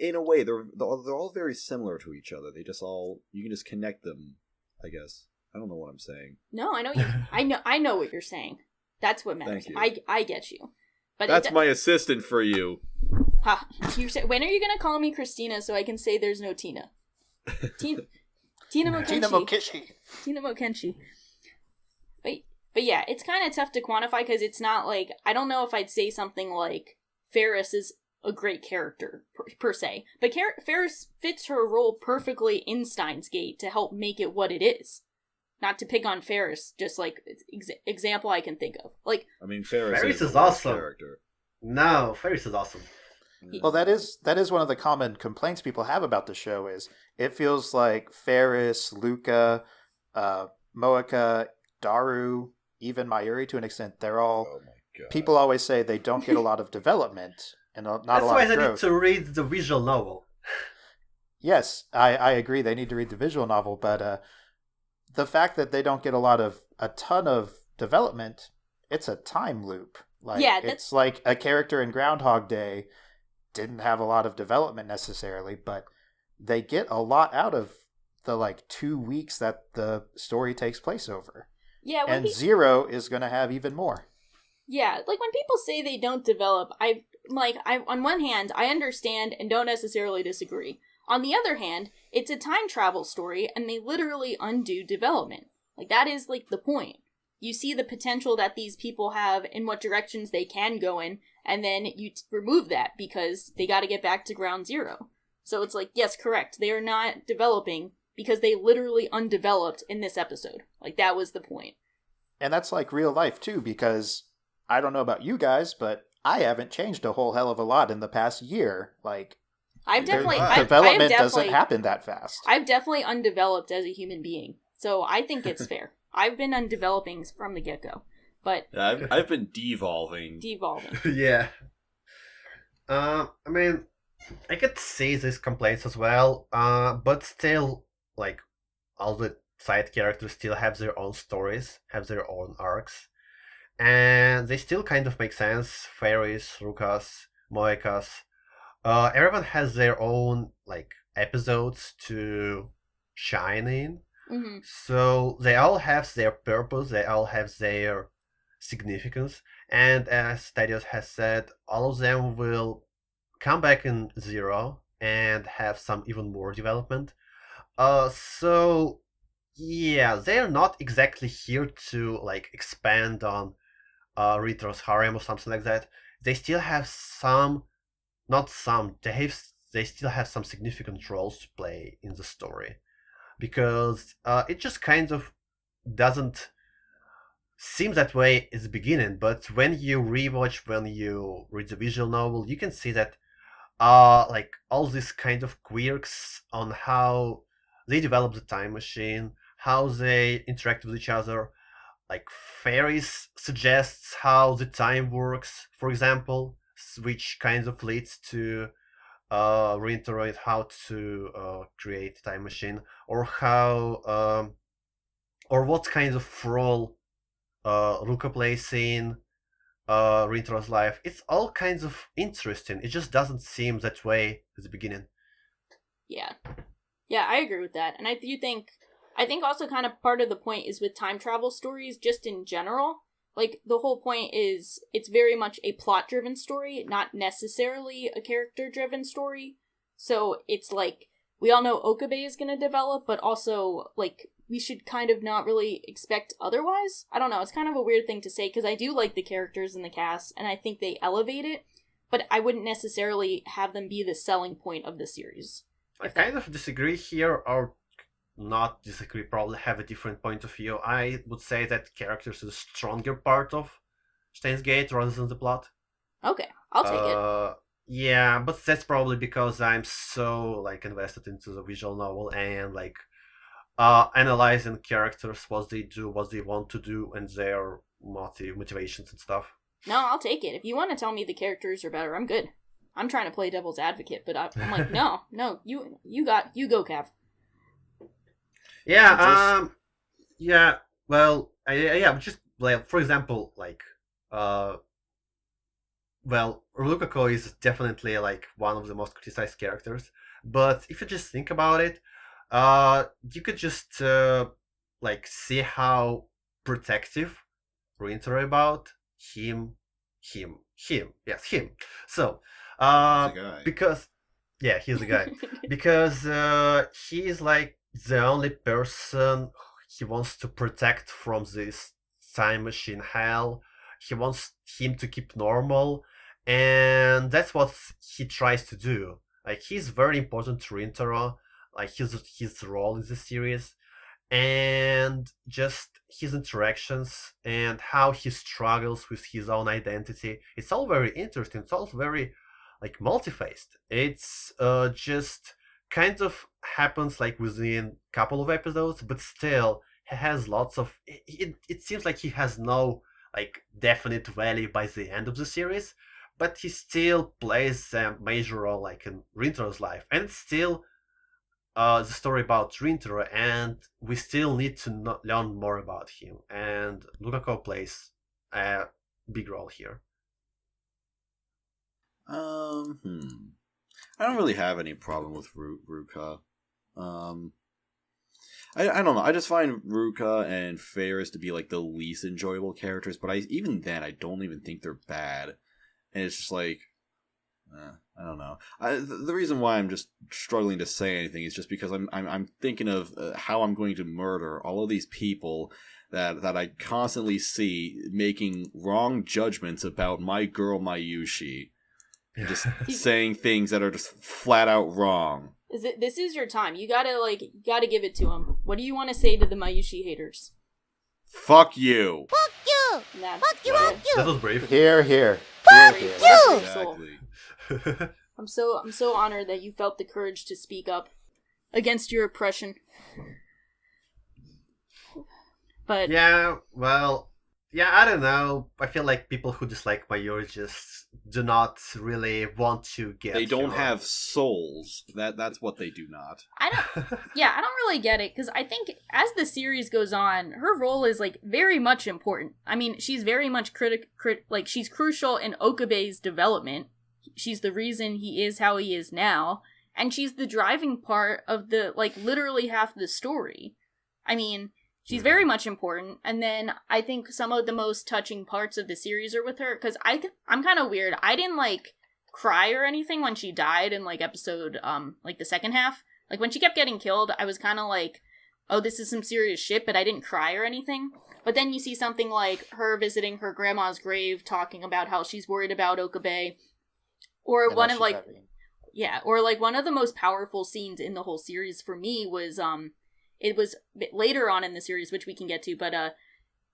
in a way, they're all very similar to each other. They just all, you can just connect them, I guess. I don't know what I'm saying. No, I know you. I know what you're saying. That's what matters. Thank you. I get you. But that's my assistant for you. Ha! When are you gonna call me Christina so I can say there's no Tina? Tina Mokenshi. Tina Mokenshi. Tina Mokenshi. But yeah, it's kind of tough to quantify because it's not like, I don't know if I'd say something like Ferris is a great character per se, but Ferris fits her role perfectly in Steins Gate to help make it what it is. Not to pick on Ferris, just like example I can think of. Like, I mean, Ferris is awesome. Character. No, Ferris is awesome. Well, that is one of the common complaints people have about the show is it feels like Ferris, Luca, Moeka, Daru, even Mayuri to an extent, they're all... Oh my God. People always say they don't get a lot of development and not a lot of growth. That's why they need to read the visual novel. Yes, I agree. They need to read the visual novel, but the fact that they don't get a ton of development, it's a time loop. Like, yeah, it's like a character in Groundhog Day didn't have a lot of development necessarily, but they get a lot out of the 2 weeks that the story takes place over. Yeah, and Zero is going to have even more. Yeah, like when people say they don't develop, I on one hand, I understand and don't necessarily disagree. On the other hand, it's a time travel story and they literally undo development. Like, that is the point. You see the potential that these people have in what directions they can go in, and then you remove that because they got to get back to ground zero. So it's yes, correct. They are not developing because they literally undeveloped in this episode. That was the point. And that's real life too, because I don't know about you guys, but I haven't changed a whole hell of a lot in the past year. Development doesn't happen that fast. I've definitely undeveloped as a human being, so I think it's fair. I've been undeveloping from the get-go, but I've been devolving. Yeah. I mean, I could see these complaints as well, but still, all the side characters still have their own stories, have their own arcs, and they still kind of make sense. Fairies, Rukas, Moekas, everyone has their own episodes to shine in. Mm-hmm. So they all have their purpose, they all have their significance, and as Thaddeus has said, all of them will come back in Zero and have some even more development. So yeah, they're not exactly here to expand on Ritro's harem or something like that. They still have they still have some significant roles to play in the story. Because it just kind of doesn't seem that way at the beginning, but when you rewatch, when you read the visual novel, you can see that all these kind of quirks on how they develop the time machine, how they interact with each other. Fairies suggests how the time works, for example, which kind of leads to reiterate how to create a time machine, or how or what kind of role Ruka plays in Rintro's life. It's all kinds of interesting. It just doesn't seem that way at the beginning. Yeah, I agree with that, and I think also kind of part of the point is with time travel stories, just in general. The whole point is it's very much a plot-driven story, not necessarily a character-driven story. So it's we all know Okabe is going to develop, but also, we should kind of not really expect otherwise. I don't know, it's kind of a weird thing to say, because I do like the characters in the cast, and I think they elevate it, but I wouldn't necessarily have them be the selling point of the series. I kind of disagree here, or not disagree, probably have a different point of view. I would say that characters is the stronger part of Steins Gate rather than the plot. Okay, I'll take it. Yeah, but that's probably because I'm so invested into the visual novel and analyzing characters, what they do, what they want to do, and their motivations and stuff. No, I'll take it. If you want to tell me the characters are better, I'm good. I'm trying to play devil's advocate, but I'm no, you go, Cav. Yeah, yeah. Well, just for example, Rukako is definitely one of the most criticized characters. But if you just think about it, you could just see how protective Rinter about him. Yes, him. So, Uh, He's a guy. because yeah, he's the guy. Because he's like the only person he wants to protect from this time machine hell. He wants him to keep normal, and that's what he tries to do. Like he's very important to Rintaro, like his role in the series, and just his interactions and how he struggles with his own identity. It's all very interesting. It's all very like multi-faced. It's just kind of happens like within a couple of episodes, but still he has lots of. It seems like he has no like definite value by the end of the series, but he still plays a major role like in Rintaro's life, and it's still the story about Rintaro, and we still need to learn more about him. And Lukako plays a big role here. I don't really have any problem with Ruka. I don't know. I just find Ruka and Ferris to be like the least enjoyable characters, but even then I don't even think they're bad. And it's just like, I don't know. The reason why I'm just struggling to say anything is just because I'm thinking of how I'm going to murder all of these people that I constantly see making wrong judgments about my girl Mayushi. Just saying things that are just flat out wrong. This is your time. You gotta give it to him. What do you want to say to the Mayushi haters? Fuck you. Fuck you! Nah, Fuck you, fuck you! That was brave. Here. Fuck Here. you! Exactly. I'm so honored that you felt the courage to speak up against your oppression. But Yeah, well, yeah, I don't know. I feel like people who dislike Mayuri just do not really want to get. They don't her. have souls. That's what they do not. I don't really get it, because I think as the series goes on, her role is like very much important. I mean, she's very much she's crucial in Okabe's development. She's the reason he is how he is now, and she's the driving part of the like literally half the story. I mean, she's very much important, and then I think some of the most touching parts of the series are with her, because I'm kind of weird. I didn't like cry or anything when she died in like episode like the second half. Like when she kept getting killed, I was kind of like, oh, this is some serious shit, but I didn't cry or anything. But then you see something like her visiting her grandma's grave, talking about how she's worried about Okabe, or And one that of she's like having- yeah, or like one of the most powerful scenes in the whole series for me was it was a bit later on in the series, which we can get to, but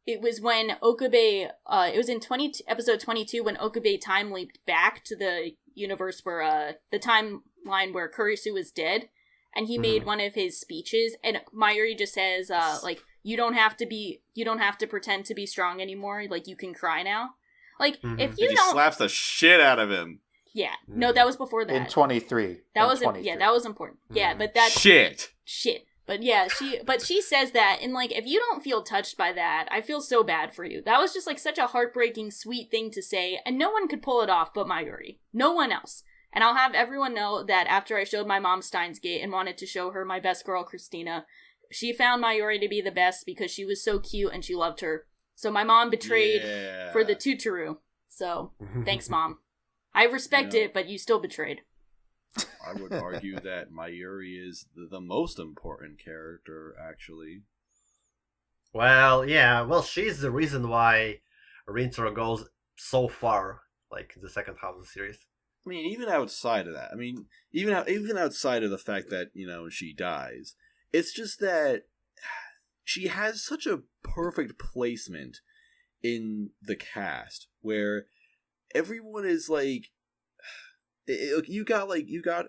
it was when Okabe, it was in episode 22 when Okabe time leaped back to the universe where, the timeline where Kurisu was dead, and he made one of his speeches, and Mayuri just says, like, you don't have to pretend to be strong anymore, like, you can cry now. Like, if you And he don't... slaps the shit out of him. Yeah, no, that was before that. In 23. That In was 23. yeah, that was important. Yeah, but that's Shit. But yeah, she says that, and like, if you don't feel touched by that, I feel so bad for you. That was just like such a heartbreaking, sweet thing to say, and no one could pull it off but Mayuri. No one else. And I'll have everyone know that after I showed my mom Steins Gate and wanted to show her my best girl, Christina, she found Mayuri to be the best because she was so cute and she loved her. So my mom betrayed for the Tuturu. So, thanks, Mom. I respect it, but you still betrayed. I would argue that Mayuri is the most important character, actually. Well, yeah. Well, she's the reason why Rintaro goes so far, like in the second half of the series. I mean, even outside of that, even outside of the fact that, she dies, it's just that she has such a perfect placement in the cast where everyone is like, you got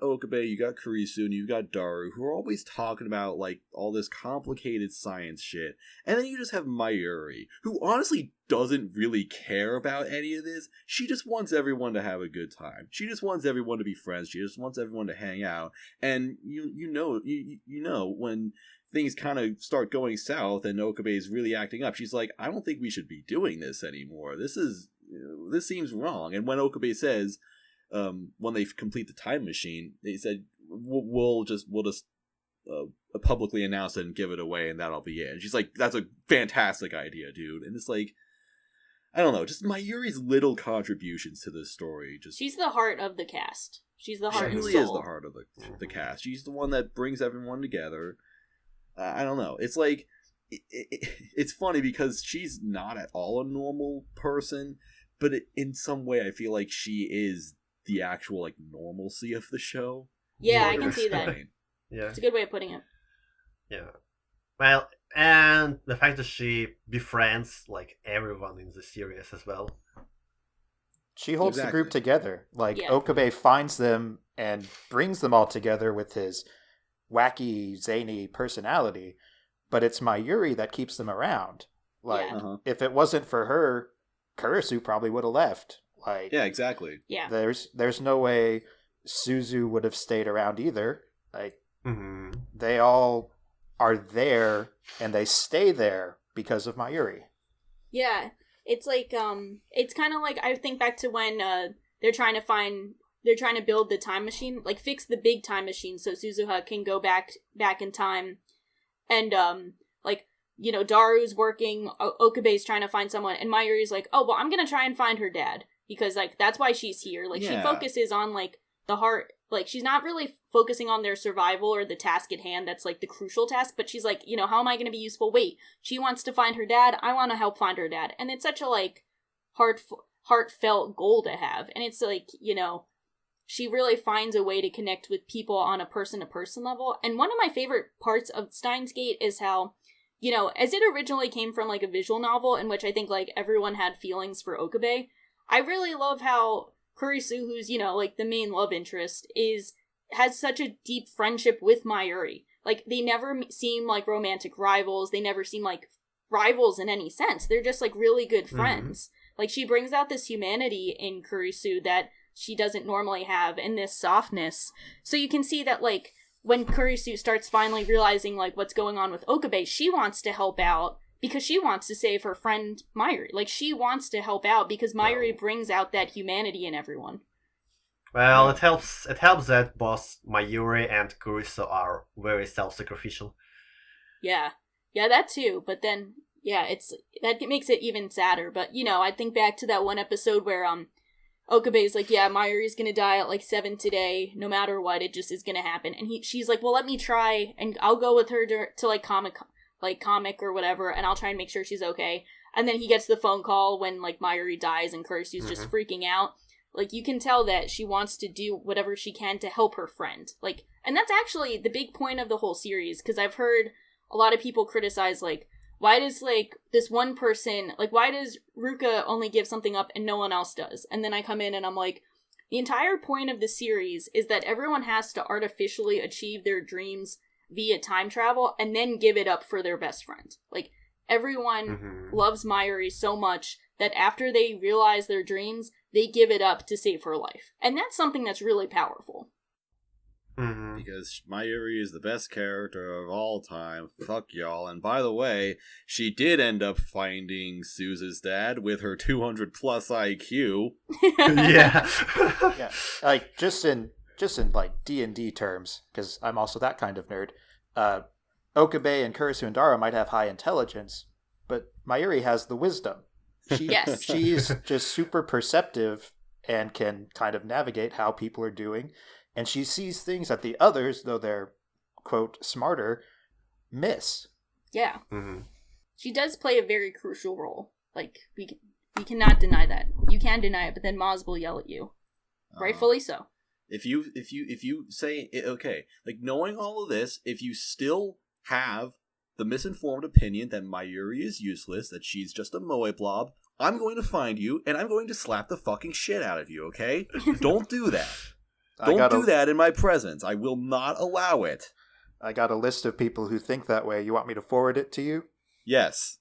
Okabe, you got Kurisu, and you got Daru, who are always talking about like all this complicated science shit, and then you just have Mayuri, who honestly doesn't really care about any of this. She just wants everyone to have a good time. She just wants everyone to be friends. She just wants everyone to hang out. And you know when things kind of start going south and Okabe is really acting up, she's like, I don't think we should be doing this anymore. This seems wrong. And when Okabe says, when they complete the time machine, they said, we'll just publicly announce it and give it away, and that'll be it. And she's like, that's a fantastic idea, dude. And it's like, I don't know, just Mayuri's little contributions to this story. She's the heart of the cast. She's the heart She and really soul. is the heart of the cast. She's the one that brings everyone together. I don't know. It's like, it's funny because she's not at all a normal person, but in some way I feel like she is the actual like normalcy of the show. Yeah, I can see that. Yeah, it's a good way of putting it. Yeah. Well, and the fact that she befriends like everyone in the series as well. She holds the group together. Like, Okabe finds them and brings them all together with his wacky, zany personality, but it's Mayuri that keeps them around. Like, if it wasn't for her, Kurisu probably would have left. Like, yeah, exactly. Yeah. There's no way Suzu would have stayed around either. Like, they all are there, and they stay there because of Mayuri. Yeah. It's like, it's kind of like, I think back to when they're trying to build the time machine, like fix the big time machine so Suzuha can go back in time. And, like, you know, Daru's working, Okabe's trying to find someone, and Mayuri's like, oh, well, I'm gonna try and find her dad, because, like, that's why she's here. Like, she focuses on, like, the heart, like, she's not really focusing on their survival or the task at hand that's, like, the crucial task, but she's like, you know, how am I gonna be useful? Wait, she wants to find her dad, I want to help find her dad. And it's such a, like, heartfelt goal to have, and it's, like, you know, she really finds a way to connect with people on a person-to-person level. And one of my favorite parts of Steins Gate is how, you know, as it originally came from, like, a visual novel in which I think, like, everyone had feelings for Okabe, I really love how Kurisu, who's, you know, like, the main love interest, has such a deep friendship with Mayuri. Like, they never seem like romantic rivals. They never seem like rivals in any sense. They're just, like, really good friends. Like, she brings out this humanity in Kurisu that she doesn't normally have, and this softness. So you can see that, like, when Kurisu starts finally realizing, like, what's going on with Okabe, she wants to help out because she wants to save her friend Mayuri. Like, she wants to help out because Mayuri brings out that humanity in everyone. Well, it helps that both Mayuri and Kurisu are very self-sacrificial. Yeah, that too. But then, that makes it even sadder. But, you know, I think back to that one episode where Okabe's like, yeah, Mayuri's gonna die at, like, 7 today, no matter what, it just is gonna happen. And she's like, well, let me try, and I'll go with her to like, comic or whatever, and I'll try and make sure she's okay. And then he gets the phone call when, like, Mayuri dies, and Kurisu's just freaking out. Like, you can tell that she wants to do whatever she can to help her friend. Like, and that's actually the big point of the whole series, because I've heard a lot of people criticize, like, why does, like, this one person, like, why does Ruka only give something up and no one else does? And then I come in and I'm like, the entire point of the series is that everyone has to artificially achieve their dreams via time travel and then give it up for their best friend. Like, everyone loves Mayuri so much that after they realize their dreams, they give it up to save her life. And that's something that's really powerful. Because Mayuri is the best character of all time. Fuck y'all. And by the way, she did end up finding Suzu's dad with her 200 plus IQ. Yeah. Yeah. Like, just in like D&D terms, because I'm also that kind of nerd, Okabe and Kurisu and Dara might have high intelligence, but Mayuri has the wisdom. She's just super perceptive and can kind of navigate how people are doing. And she sees things that the others, though they're, quote, smarter, miss. Yeah. She does play a very crucial role. Like, we cannot deny that. You can deny it, but then Maz will yell at you. Rightfully so. If you say, okay, like, knowing all of this, if you still have the misinformed opinion that Mayuri is useless, that she's just a moe blob, I'm going to find you, and I'm going to slap the fucking shit out of you, okay? Don't do that. Don't do that in my presence. I will not allow it. I got a list of people who think that way. You want me to forward it to you? Yes.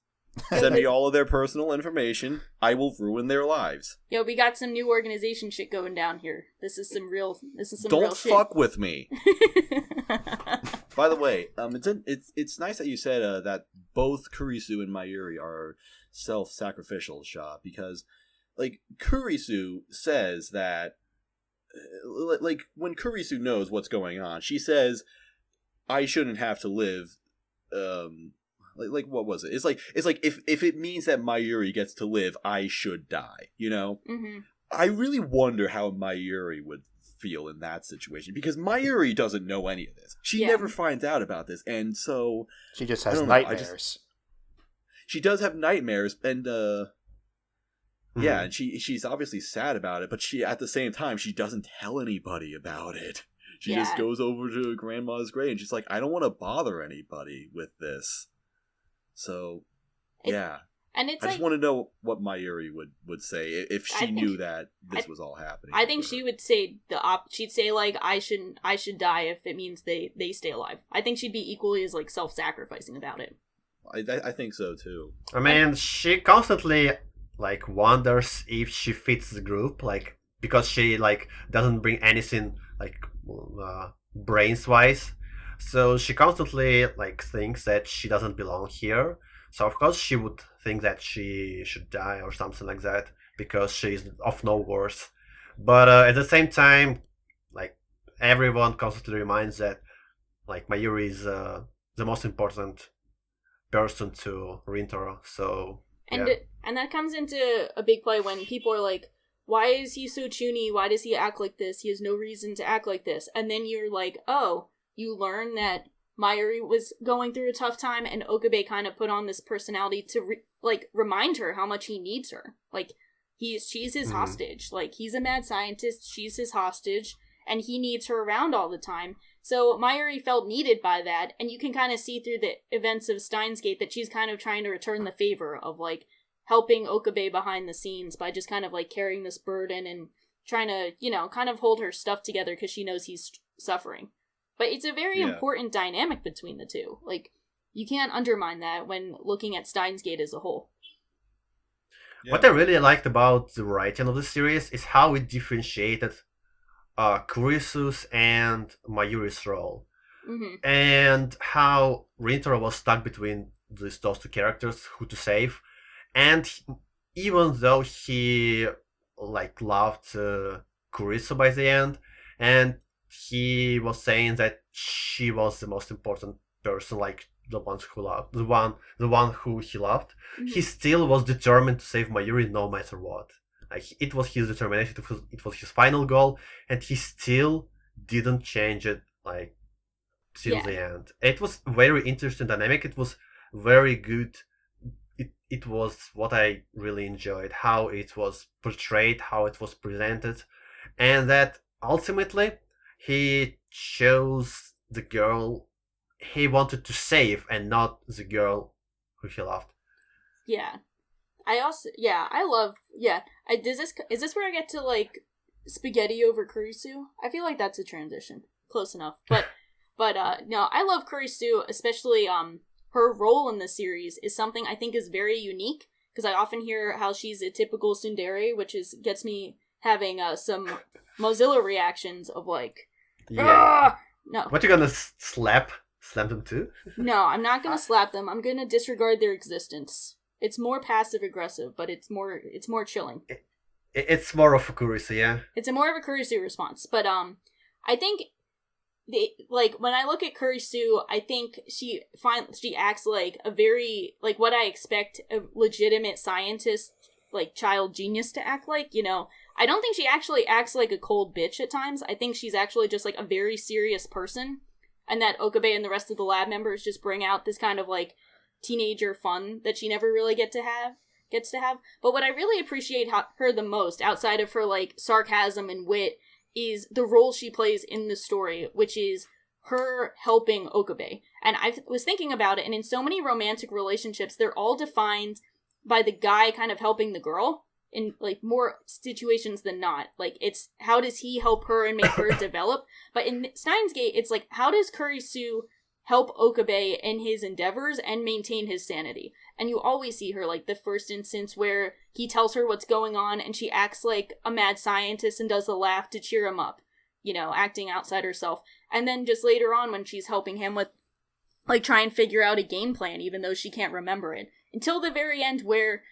Send me all of their personal information. I will ruin their lives. Yo, we got some new organization shit going down here. This is some real shit. Don't fuck with me. By the way, it's nice that you said that both Kurisu and Mayuri are self-sacrificial, Sha, because, like, Kurisu says that, like, when Kurisu knows what's going on, she says, I shouldn't have to live, Like what was it? It's like if it means that Mayuri gets to live, I should die. You know. Mm-hmm. I really wonder how Mayuri would feel in that situation, because Mayuri doesn't know any of this. She never finds out about this, and so she just has nightmares. She does have nightmares, and yeah, and she's obviously sad about it, but she at the same time she doesn't tell anybody about it. She just goes over to Grandma's grave and she's like, I don't want to bother anybody with this. So yeah. And it's I just want to know what Mayuri would say if she knew that this was all happening. I think she would say she'd say like I should die if it means they stay alive. I think she'd be equally as like self-sacrificing about it. I think so too. I mean, she constantly like wonders if she fits the group, like because she like doesn't bring anything like brains wise. So she constantly like thinks that she doesn't belong here. So of course she would think that she should die or something like that because she's of no worth. But at the same time, like everyone constantly reminds that like Mayuri is the most important person to Rintaro. So and that comes into a big play when people are like, why is he so chuny? Why does he act like this? He has no reason to act like this. And then you're like, oh, you learn that Mayuri was going through a tough time, and Okabe kind of put on this personality to remind her how much he needs her. Like she's his hostage. Like he's a mad scientist, she's his hostage, and he needs her around all the time. So Mayuri felt needed by that, and you can kind of see through the events of Steins Gate that she's kind of trying to return the favor of like helping Okabe behind the scenes by just kind of like carrying this burden and trying to, kind of hold her stuff together because she knows he's suffering. But it's a very important dynamic between the two. Like, you can't undermine that when looking at Steins Gate as a whole. Yeah. What I really liked about the writing of the series is how it differentiated Kurisu's and Mayuri's role. Mm-hmm. And how Rintaro was stuck between those two characters, who to save. And even though he like loved Kurisu by the end, and he was saying that she was the most important person, like the one who he loved. Mm-hmm. He still was determined to save Mayuri no matter what. Like it was his determination. It was his final goal, and he still didn't change it. Like till the end. It was very interesting dynamic. It was very good. It was what I really enjoyed, how it was portrayed, how it was presented, and that ultimately he chose the girl he wanted to save and not the girl who he loved. Yeah. I love is this where I get to like spaghetti over Kurisu? I feel like that's a transition. Close enough. But no, I love Kurisu, especially her role in the series is something I think is very unique, because I often hear how she's a typical tsundere, which gets me having some Mozilla reactions of like, no. What, you gonna slap them too? No, I'm not gonna slap them. I'm gonna disregard their existence. It's more passive aggressive, but it's more chilling. It's more of a Kurisu, yeah. It's more of a Kurisu response, but I think when I look at Kurisu, I think she acts like a very like what I expect a legitimate scientist, like child genius to act like. I don't think she actually acts like a cold bitch at times. I think she's actually just like a very serious person, and that Okabe and the rest of the lab members just bring out this kind of like teenager fun that she never really gets to have. But what I really appreciate her the most, outside of her like sarcasm and wit, is the role she plays in the story, which is her helping Okabe. And I was thinking about it, and in so many romantic relationships, they're all defined by the guy kind of helping the girl in like more situations than not. Like it's how does he help her and make her develop? But in Steins Gate, it's like how does Kurisu help Okabe in his endeavors and maintain his sanity? And you always see her, like the first instance where he tells her what's going on and she acts like a mad scientist and does a laugh to cheer him up, acting outside herself. And then just later on when she's helping him with, like, try and figure out a game plan, even though she can't remember it. Until the very end where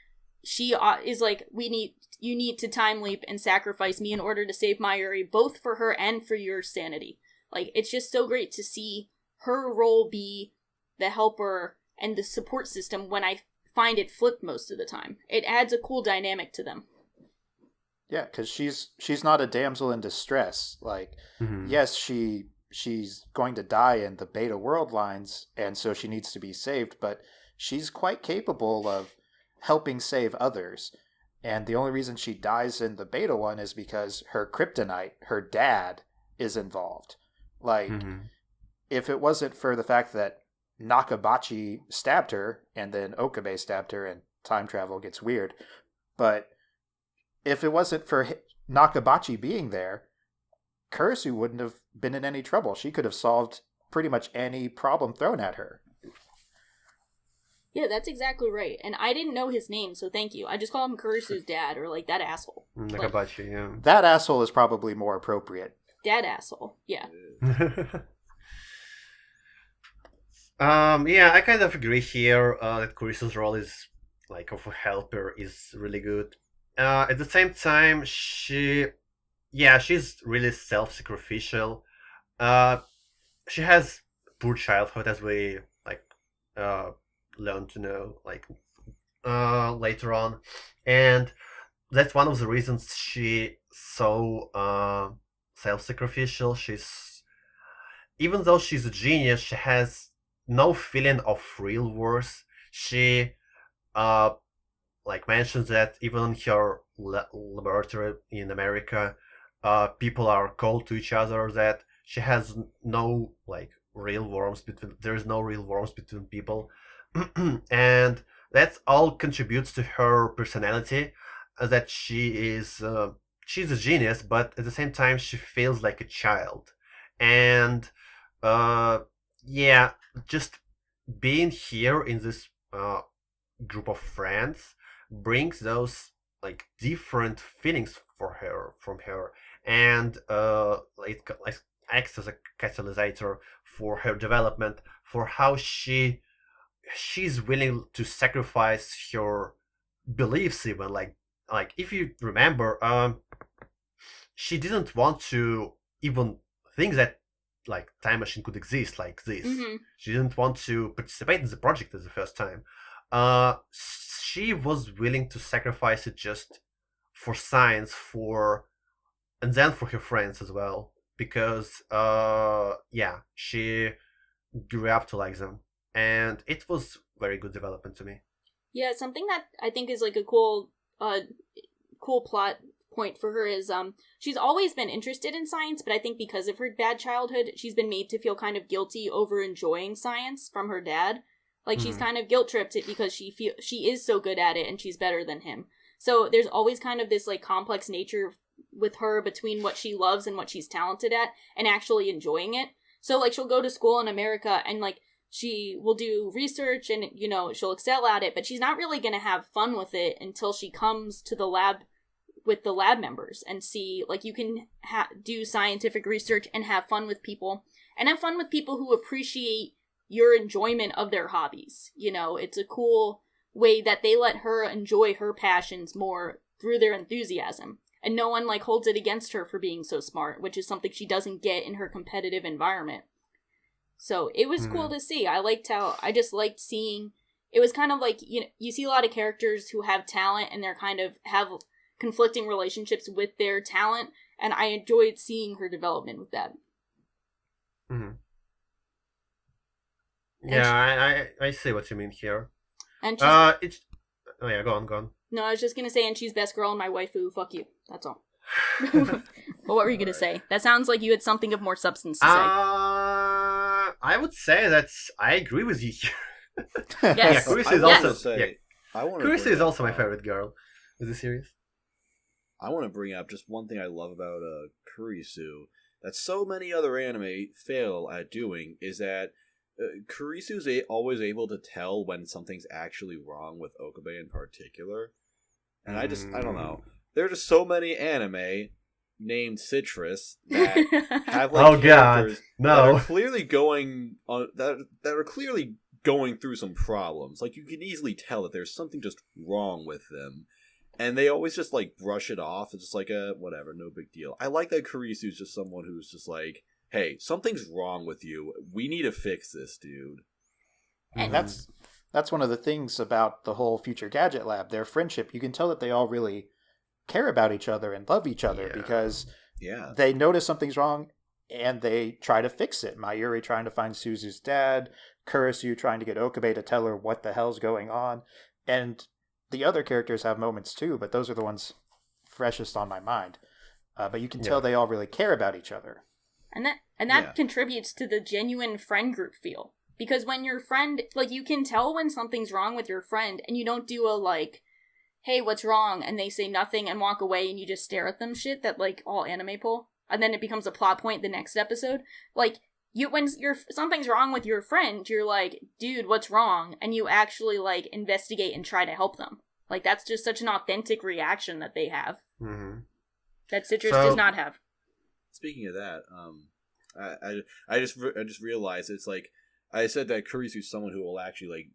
she is like, you need to time leap and sacrifice me in order to save Mayuri, both for her and for your sanity. Like, it's just so great to see her role be the helper and the support system when I find it flipped most of the time. It adds a cool dynamic to them. Yeah, because she's not a damsel in distress. Like, yes, she's going to die in the Beta World lines, and so she needs to be saved, but she's quite capable of helping save others. And the only reason she dies in the Beta one is because her kryptonite, her dad, is involved. Like, if it wasn't for the fact that Nakabachi stabbed her, and then Okabe stabbed her, and time travel gets weird, but if it wasn't for Nakabachi being there, Kurisu wouldn't have been in any trouble. She could have solved pretty much any problem thrown at her. Yeah, that's exactly right. And I didn't know his name, so thank you. I just call him Kurisu's dad, or like that asshole. Nakabachi, yeah. That asshole is probably more appropriate. Dad asshole, yeah. Yeah, I kind of agree here that Kurisu's role is like of a helper is really good. At the same time, she's really self-sacrificial. She has poor childhood, as we learn to know later on, and that's one of the reasons she so self-sacrificial. Even though she's a genius, she has no feeling of real worth. She mentions that even in her laboratory in America, people are cold to each other, that she has no real warmth between, there is no real warmth between people. And that all contributes to her personality, that she's a genius, but at the same time she feels like a child. And just being here in this group of friends brings those different feelings from her, and it acts as a catalyst for her development, for how she's willing to sacrifice her beliefs, even if you remember, she didn't want to even think that time machine could exist like this. She didn't want to participate in the project as the first time. She was willing to sacrifice it just for science, and then for her friends as well, because she grew up to like them, and it was very good development to me. Yeah, something that I think is a cool plot point for her is she's always been interested in science, but I think because of her bad childhood, she's been made to feel kind of guilty over enjoying science from her dad. She's kind of guilt tripped it because she is so good at it and she's better than him. So there's always kind of this complex nature with her between what she loves and what she's talented at and actually enjoying it. So she'll go to school in America and she will do research and she'll excel at it, but she's not really going to have fun with it until she comes to the lab with the lab members and see you can do scientific research and have fun with people, and have fun with people who appreciate your enjoyment of their hobbies. It's a cool way that they let her enjoy her passions more through their enthusiasm, and no one holds it against her for being so smart, which is something she doesn't get in her competitive environment. So it was cool to see. I just liked seeing, it was kind of you see a lot of characters who have talent and they're kind of have conflicting relationships with their talent, and I enjoyed seeing her development with that. Yeah, I see what you mean here. And go on. No, I was just gonna say, and she's best girl and my waifu. Fuck you. That's all. But what were you gonna say? That sounds like you had something of more substance to say. I would say that I agree with you. Yes. Kurisu is also my favorite girl in the series. I want to bring up just one thing I love about Kurisu that so many other anime fail at doing, is that Kurisu's always able to tell when something's actually wrong with Okabe in particular. And I don't know. There are just so many anime named Citrus that have characters that are clearly going on that are clearly going through some problems. You can easily tell that there's something just wrong with them. And they always just brush it off. It's just whatever, no big deal. I like that Kurisu's just someone who's just hey, something's wrong with you. We need to fix this, dude. And that's that's one of the things about the whole Future Gadget Lab. Their friendship, you can tell that they all really care about each other and love each other because they notice something's wrong and they try to fix it. Mayuri trying to find Suzu's dad, Kurisu trying to get Okabe to tell her what the hell's going on. And the other characters have moments too, but those are the ones freshest on my mind. But you can tell they all really care about each other. And that contributes to the genuine friend group feel. Because when your friend, like, you can tell when something's wrong with your friend, and you don't do a, like, hey, what's wrong? And they say nothing and walk away, and you just stare at them shit that, like, all anime pull. And then it becomes a plot point the next episode. Like, when something's wrong with your friend, you're like, dude, what's wrong? And you actually, like, investigate and try to help them. Like, that's just such an authentic reaction that they have. Mm-hmm. That Citrus does not have. Speaking of that, I just realized it's like, I said that Kurisu's someone who will actually, like,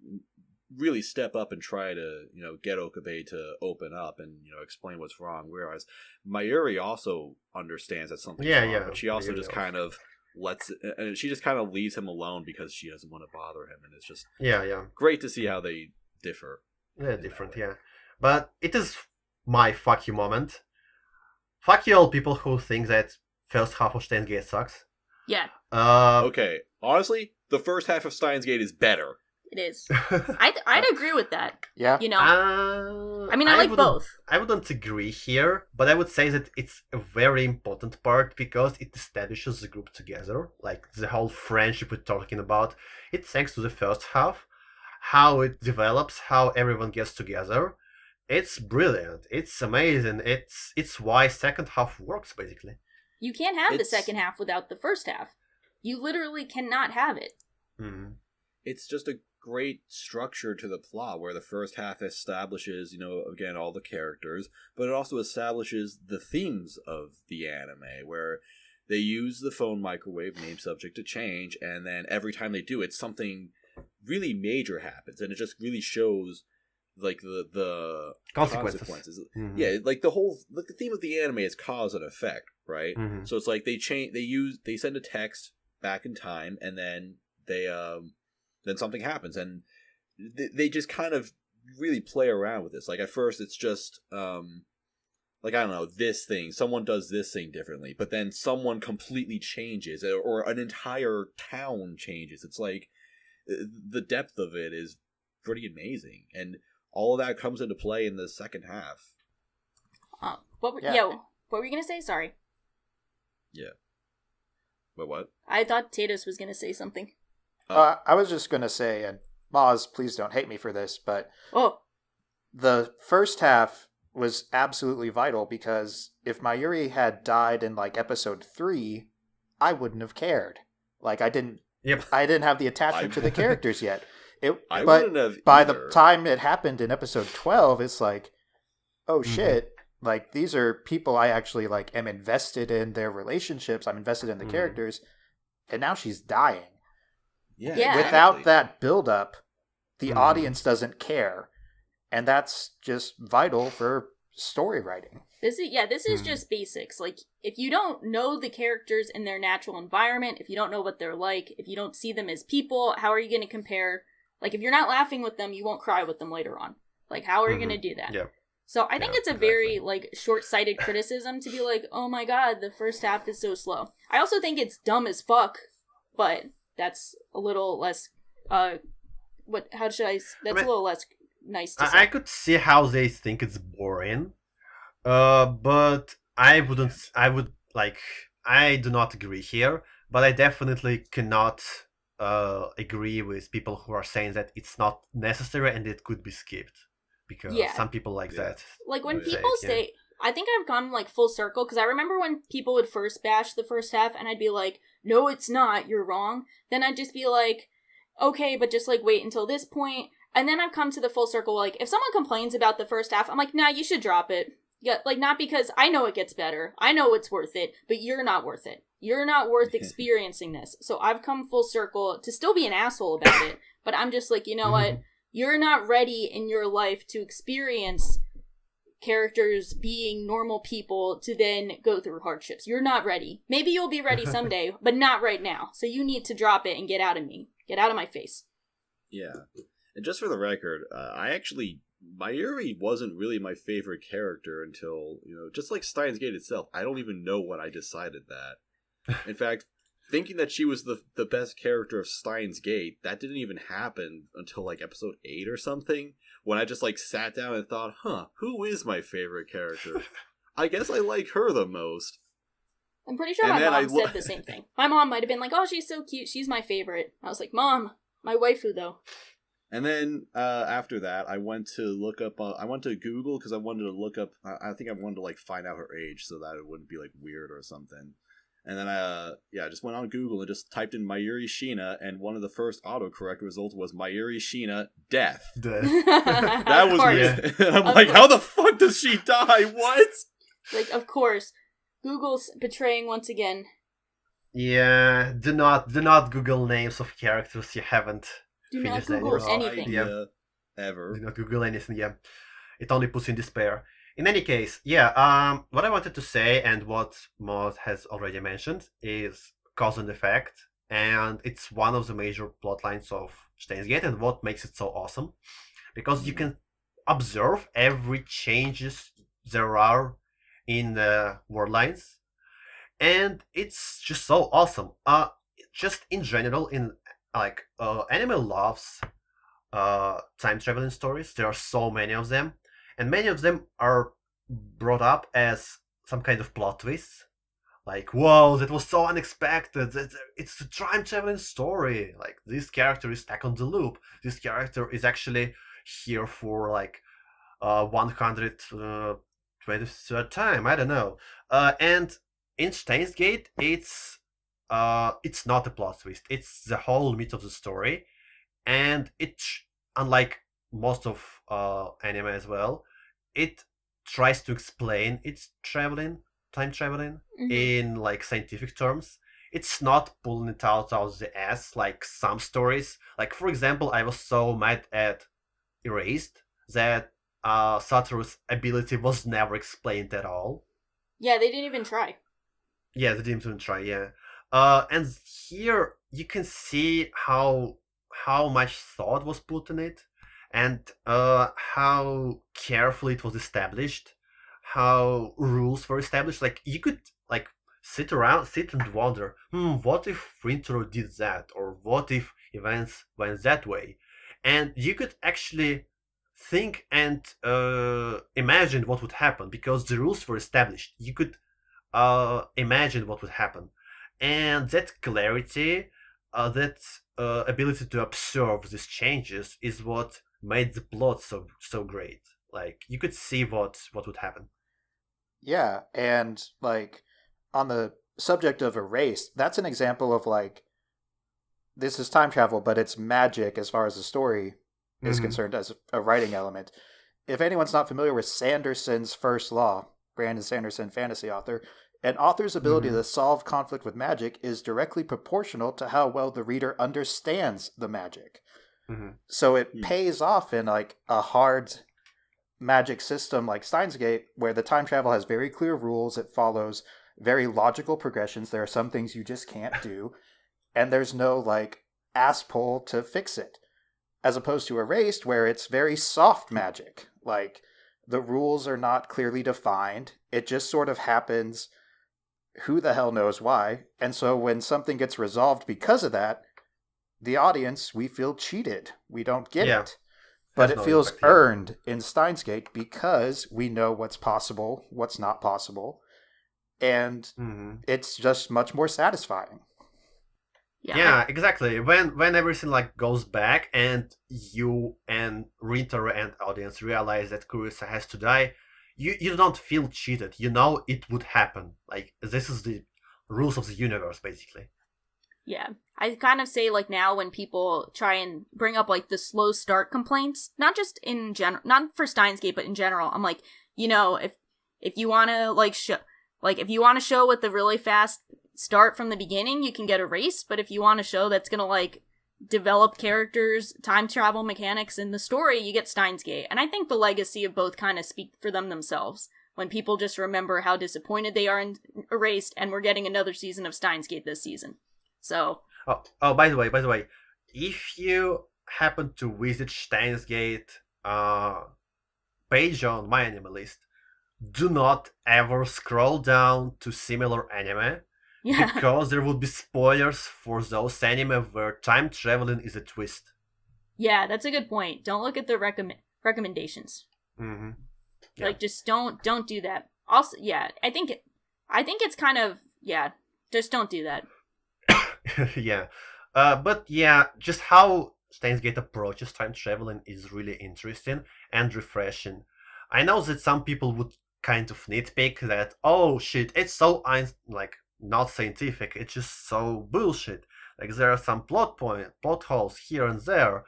really step up and try to, get Okabe to open up and, explain what's wrong. Whereas Mayuri also understands that something's wrong, but she also just kind of she just kind of leaves him alone because she doesn't want to bother him. And it's just great to see how they differ. Yeah, different, But it is my fuck you moment. Fuck you all people who think that first half of Steins Gate sucks. Yeah. Okay, honestly, the first half of Steins Gate is better. It is. I'd agree with that. Yeah. I mean, I like both. I wouldn't agree here, but I would say that it's a very important part because it establishes the group together. Like, the whole friendship we're talking about. It's thanks to the first half, how it develops, how everyone gets together. It's brilliant. It's amazing. It's why second half works, basically. You can't have the second half without the first half. You literally cannot have it. Mm-hmm. It's just a great structure to the plot where the first half establishes, again, all the characters, but it also establishes the themes of the anime, where they use the phone microwave name subject to change, and then every time they do it, something really major happens, and it just really shows, like, the consequences. Mm-hmm. Yeah, like the theme of the anime is cause and effect, right? Mm-hmm. So it's like they send a text back in time, and then then something happens, and they just kind of really play around with this. Like, at first it's just like, I don't know, this thing, someone does this thing differently, but then someone completely changes, or an entire town changes. It's like, the depth of it is pretty amazing, and all of that comes into play in the second half. What were you gonna say? Sorry. Yeah. But what? I thought Tatus was gonna say something. I was just gonna say, and Maz, please don't hate me for this, but the first half was absolutely vital, because if Mayuri had died in, like, episode 3, I wouldn't have cared. Like, I didn't have the attachment to the characters yet. I wouldn't have by either. The time it happened in episode 12, it's like, oh shit, like, these are people I actually, like, am invested in their relationships, I'm invested in the characters, and now she's dying. Yeah. Without that build-up, the audience doesn't care, and that's just vital for story writing. This is just basics. Like, if you don't know the characters in their natural environment, if you don't know what they're like, if you don't see them as people, how are you going to compare? Like, if you're not laughing with them, you won't cry with them later on. Like, how are you going to do that? Yeah. So I think it's a very, like, short-sighted criticism to be like, oh my god, the first half is so slow. I also think it's dumb as fuck, but that's a little less, a little less nice to say. I could see how they think it's boring, but I do not agree here, but I definitely cannot agree with people who are saying that it's not necessary and it could be skipped, because some people like that. Like, when people say, I think I've gone, like, full circle, because I remember when people would first bash the first half, and I'd be like, no, it's not, you're wrong. Then I'd just be like, okay, but just, like, wait until this point. And then I've come to the full circle, like, if someone complains about the first half, I'm like, nah, you should drop it. Yeah, like, not because I know it gets better, I know it's worth it, but you're not worth it. You're not worth experiencing this. So I've come full circle to still be an asshole about it, but I'm just like, you know what? You're not ready in your life to experience characters being normal people to then go through hardships. You're not ready. Maybe you'll be ready someday, but not right now. So you need to drop it and get out of me. Get out of my face. Yeah. And just for the record, Mayuri wasn't really my favorite character until, just like Steins Gate itself. I don't even know when I decided that. In fact, thinking that she was the best character of Steins Gate, that didn't even happen until like episode 8 or something, when I just like sat down and thought, who is my favorite character? I guess I like her the most. I'm pretty sure my mom said the same thing. My mom might have been like, oh, she's so cute, she's my favorite. I was like, Mom, my waifu though. And then after that, I went to look up. I went to Google because I wanted to look up. I think I wanted to like find out her age so that it wouldn't be like weird or something. And then I just went on Google and just typed in Mayuri Shina, and one of the first autocorrect results was Mayuri Shina death. That was weird. And I'm like, how the fuck does she die? What? Like, of course, Google's betraying once again. Yeah, do not Google names of characters you haven't. Do not Google anything. Ever. Do not Google anything, yeah. It only puts you in despair. In any case, yeah, what I wanted to say, and what Maud has already mentioned, is cause and effect. And it's one of the major plot lines of Steins Gate, and what makes it so awesome. Because you can observe every changes there are in the world lines. And it's just so awesome. Just in general, in anime loves time traveling stories. There are so many of them, and many of them are brought up as some kind of plot twist. Like, whoa, that was so unexpected. It's a time traveling story. Like, this character is stuck on the loop. This character is actually here for 123rd time. I don't know. And in Steins Gate, it's not a plot twist. It's the whole meat of the story, and unlike most of anime as well, it tries to explain its time traveling in scientific terms. It's not pulling it out of the ass like some stories. Like, for example, I was so mad at Erased that Satoru's ability was never explained at all. Yeah, they didn't even try. Yeah, they didn't even try. Yeah. And here you can see how much thought was put in it, and how carefully it was established, how rules were established. Like, you could sit and wonder, what if Rintaro did that, or what if events went that way, and you could actually think and imagine what would happen because the rules were established. You could imagine what would happen. And that clarity, that ability to observe these changes is what made the plot so great. Like, you could see what would happen. Yeah, and on the subject of Erased, that's an example of this is time travel, but it's magic as far as the story is concerned as a writing element. If anyone's not familiar with Sanderson's First Law, Brandon Sanderson, fantasy author, an author's ability to solve conflict with magic is directly proportional to how well the reader understands the magic. So it pays off in a hard magic system like Steins Gate, where the time travel has very clear rules. It follows very logical progressions. There are some things you just can't do, and there's no ass pull to fix it. As opposed to Erased, where it's very soft magic. The rules are not clearly defined. It just sort of happens. Who the hell knows why? And so when something gets resolved because of that, the audience, we feel cheated. We don't get it. But it feels earned in Steins Gate because we know what's possible, what's not possible. And it's just much more satisfying. Yeah, exactly. When everything goes back and you and Rintaro and audience realize that Kurisa has to die, you don't feel cheated. You know it would happen. This is the rules of the universe, basically. Yeah. I kind of say, now, when people try and bring up, the slow start complaints, not just in general, not for Steins Gate, but in general, I'm like, if you want to, if you want to show with the really fast start from the beginning, you can get Erased, but if you want a show that's gonna, develop characters, time travel mechanics in the story, you get Steins Gate. And I think the legacy of both kind of speak for themselves. When people just remember how disappointed they are in Erased, and we're getting another season of Steins Gate this season. So. Oh, by the way, if you happen to visit Steins page on my anime list, do not ever scroll down to similar anime. Yeah. Because there will be spoilers for those anime where time traveling is a twist. Yeah, that's a good point. Don't look at the recommendations. Mm-hmm. Yeah. Like, just don't do that. Also, yeah, I think it's kind of, yeah, just don't do that. Yeah. But yeah, just how Steins Gate approaches time traveling is really interesting and refreshing. I know that some people would kind of nitpick that, oh shit, it's so not scientific, it's just so bullshit. Like there are some plot holes here and there.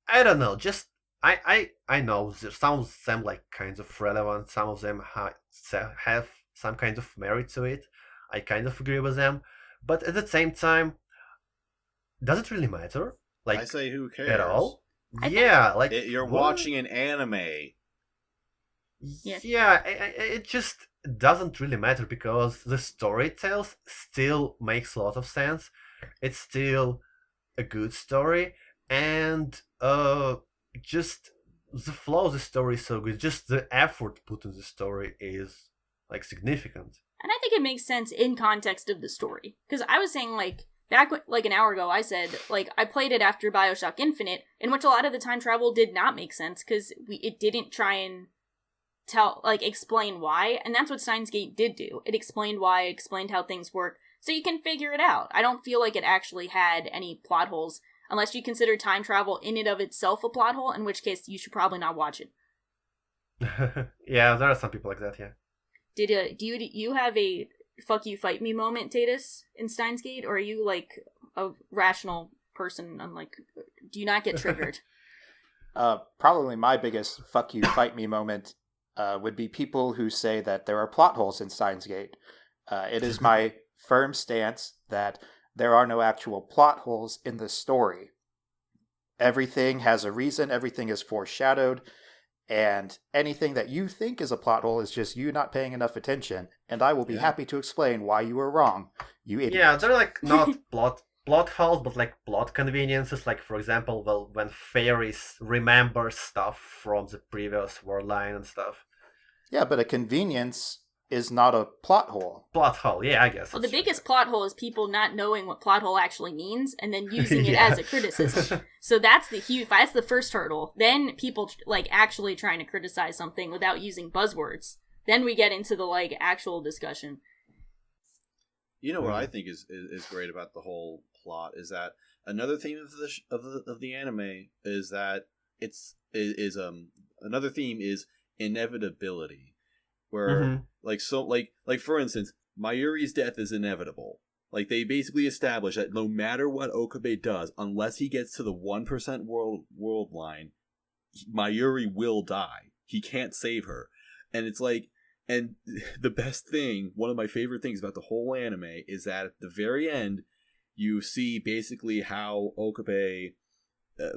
I don't know, just I know some of them like kinds of relevant, some of them have some kind of merit to it. I kind of agree with them, but at the same time, does it really matter? Like, I say, who cares at all? Yeah, like you're watching an anime. Yeah, it just doesn't really matter because the story itself still makes a lot of sense. It's still a good story, and just the flow of the story is so good. Just the effort put in the story is like significant. And I think it makes sense in context of the story. Because I was saying, like, back like an hour ago, I said, like, I played it after Bioshock Infinite, in which a lot of the time travel did not make sense because it didn't try and explain why, and that's what Steins Gate did do. It explained why, explained how things work, so you can figure it out. I don't feel like it actually had any plot holes, unless you consider time travel in and of itself a plot hole, in which case you should probably not watch it. Yeah, there are some people like that, yeah. Do you have a fuck you fight me moment, Tatus, in Steins Gate, or are you like a rational person, unlike, do you not get triggered? Probably my biggest fuck you fight me moment would be people who say that there are plot holes in Steins Gate. It is my firm stance that there are no actual plot holes in the story. Everything has a reason, everything is foreshadowed, and anything that you think is a plot hole is just you not paying enough attention, and I will be happy to explain why you were wrong, you idiot. Yeah, they're like not plot holes, but like plot conveniences. Like, for example, well, when fairies remember stuff from the previous world line and stuff. Yeah, but a convenience is not a plot hole. Plot hole, yeah, I guess. Well, the biggest plot hole is people not knowing what plot hole actually means and then using it as a criticism. So that's the first hurdle. Then people like actually trying to criticize something without using buzzwords. Then we get into the like actual discussion. You know what I think is great about the whole plot is that another theme of the anime is that another theme is inevitability, where like for instance, Mayuri's death is inevitable. Like, they basically establish that no matter what Okabe does, unless he gets to the 1% world line, Mayuri will die. He can't save her. And it's like, and the best thing, one of my favorite things about the whole anime is that at the very end, you see basically how Okabe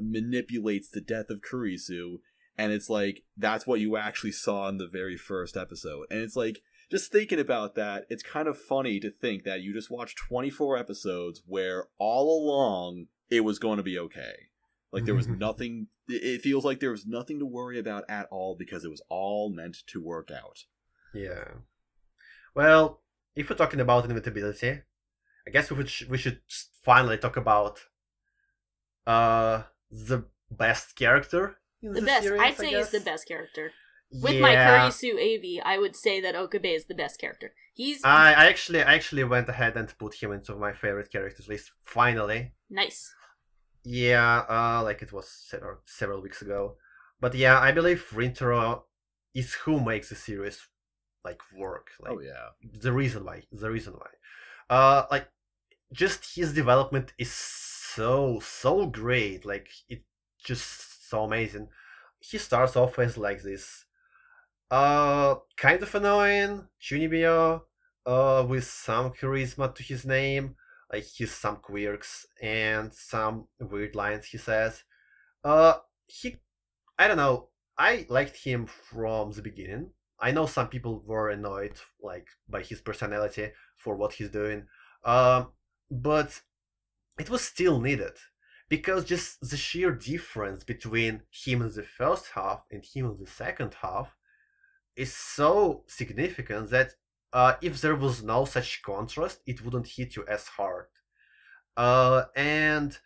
manipulates the death of Kurisu. And it's like, that's what you actually saw in the very first episode. And it's like, just thinking about that, it's kind of funny to think that you just watched 24 episodes where all along it was going to be okay. Like, there was nothing, it feels like there was nothing to worry about at all because it was all meant to work out. Yeah. Well, if we're talking about inevitability, I guess we should finally talk about the best character in the best, series, I'd say, is the best character. With my Kurisu AV, I would say that Okabe is the best character. I actually went ahead and put him into my favorite characters list, finally. Nice. Yeah, like it was several weeks ago. But yeah, I believe Rintaro is who makes the series like work. Like, the reason why. Like, just his development is so great. Like, it's just so amazing. He starts off as like this kind of annoying Chunibyo with some charisma to his name. Like, he's some quirks and some weird lines he says. I don't know, I liked him from the beginning. I know some people were annoyed like by his personality for what he's doing, but it was still needed because just the sheer difference between him in the first half and him in the second half is so significant that if there was no such contrast, it wouldn't hit you as hard. And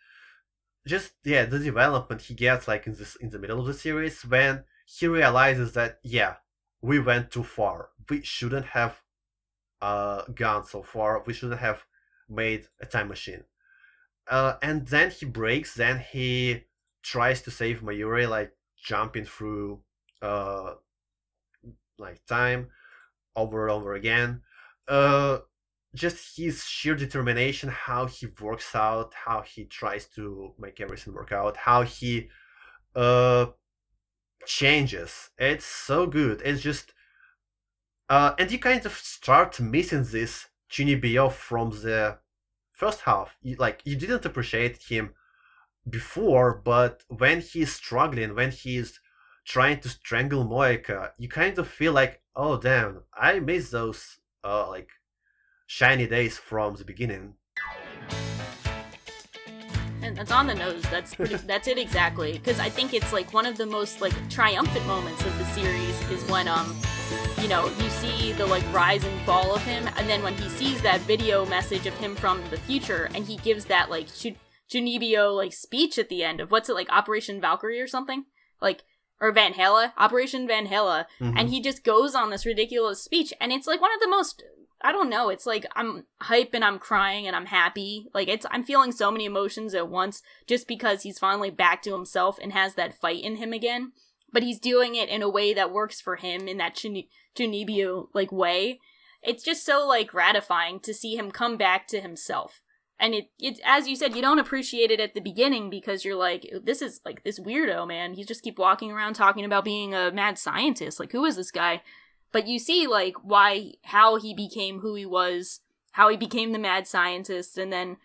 just the development he gets like in the middle of the series when he realizes that we went too far. We shouldn't have gone so far. We shouldn't have made a time machine. And then he breaks. Then he tries to save Mayuri, like jumping through like time over and over again. Just his sheer determination, how he works out, how he tries to make everything work out, how he changes. It's so good. It's just and you kind of start missing this Chunibyo from the first half. You didn't appreciate him before, but when he's struggling, when he's trying to strangle Moeka, you kind of feel like, oh damn, I miss those like shiny days from the beginning. And that's on the nose. That's it exactly. Because I think it's like one of the most like triumphant moments of the series is when you see the like rise and fall of him, and then when he sees that video message of him from the future, and he gives that like Junibyo like speech at the end of what's it like Operation Valkyrie or something like. Or Van Hela, Operation Van Hela, and he just goes on this ridiculous speech, and it's like one of the most, I don't know, it's like I'm hype and I'm crying and I'm happy, like I'm feeling so many emotions at once just because he's finally back to himself and has that fight in him again, but he's doing it in a way that works for him in that Junibyo like way. It's just so like gratifying to see him come back to himself. And it as you said, you don't appreciate it at the beginning because you're like, this is like this weirdo, man. He just keep walking around talking about being a mad scientist. Like, who is this guy? But you see like how he became who he was, how he became the mad scientist, and then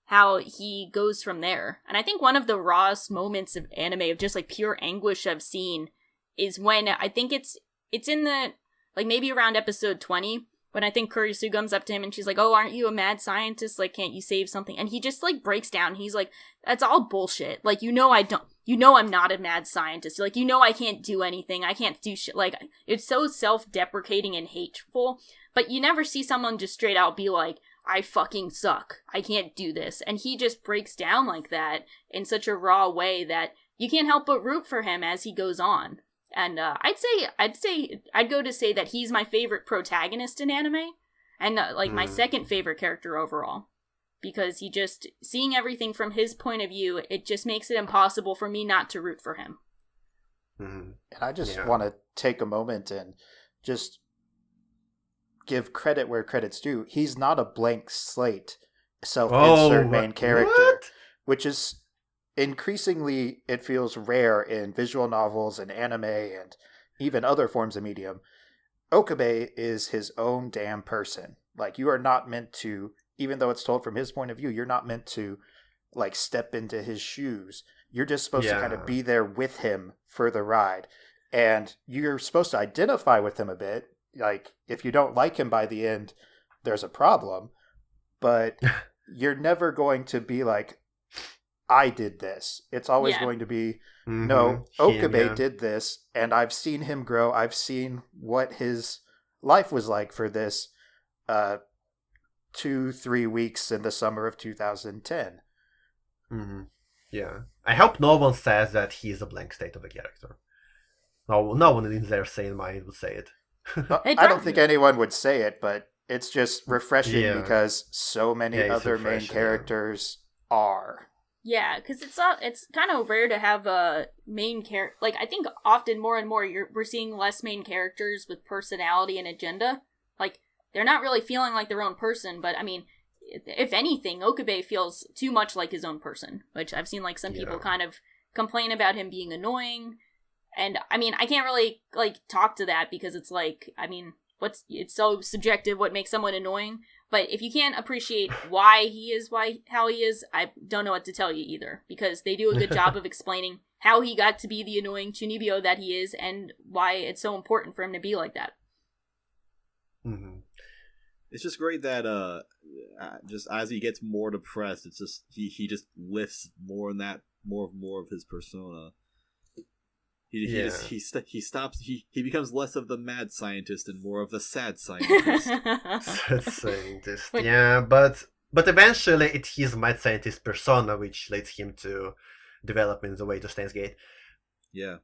how he goes from there. And I think one of the rawest moments of anime of just like pure anguish I've seen is when I think it's in the like maybe around episode 20. When I think Kurisu comes up to him and she's like, oh, aren't you a mad scientist? Like, can't you save something? And he just, like, breaks down. He's like, that's all bullshit. Like, I'm not a mad scientist. Like, I can't do anything. I can't do shit. Like, it's so self-deprecating and hateful. But you never see someone just straight out be like, I fucking suck. I can't do this. And he just breaks down like that in such a raw way that you can't help but root for him as he goes on. And I'd go to say that he's my favorite protagonist in anime, and my second favorite character overall, because he just seeing everything from his point of view, it just makes it impossible for me not to root for him. Mm-hmm. And I just want to take a moment and just give credit where credit's due. He's not a blank slate, self-insert main character, which is. Increasingly, it feels rare in visual novels and anime and even other forms of medium. Okabe is his own damn person. Like, you are not meant to, even though it's told from his point of view, you're not meant to, like, step into his shoes. You're just supposed to kind of be there with him for the ride. And you're supposed to identify with him a bit. Like, if you don't like him by the end, there's a problem. But you're never going to be like, I did this. It's always going to be, no, Okabe did this, and I've seen him grow. I've seen what his life was like for this 2-3 weeks in the summer of 2010. Mm-hmm. Yeah. I hope no one says that he is a blank state of a character. No one in their sane mind would say it. I don't think anyone would say it, but it's just refreshing because so many other main characters are. Yeah, because it's kind of rare to have a main character. Like, I think often more and more we're seeing less main characters with personality and agenda. Like, they're not really feeling like their own person, but I mean, if anything, Okabe feels too much like his own person, which I've seen like some people kind of complain about him being annoying. And I mean, I can't really like talk to that because it's like, I mean, it's so subjective what makes someone annoying. But if you can't appreciate why he is how he is, I don't know what to tell you either, because they do a good job of explaining how he got to be the annoying Chunibyo that he is and why it's so important for him to be like that. Mm-hmm. It's just great that just as he gets more depressed, it's just he just lifts more and that more of his persona. He stops. He becomes less of the mad scientist and more of the sad scientist. Sad scientist. Yeah, but eventually it's his mad scientist persona which leads him to develop in the way to Steins Gate. Yeah.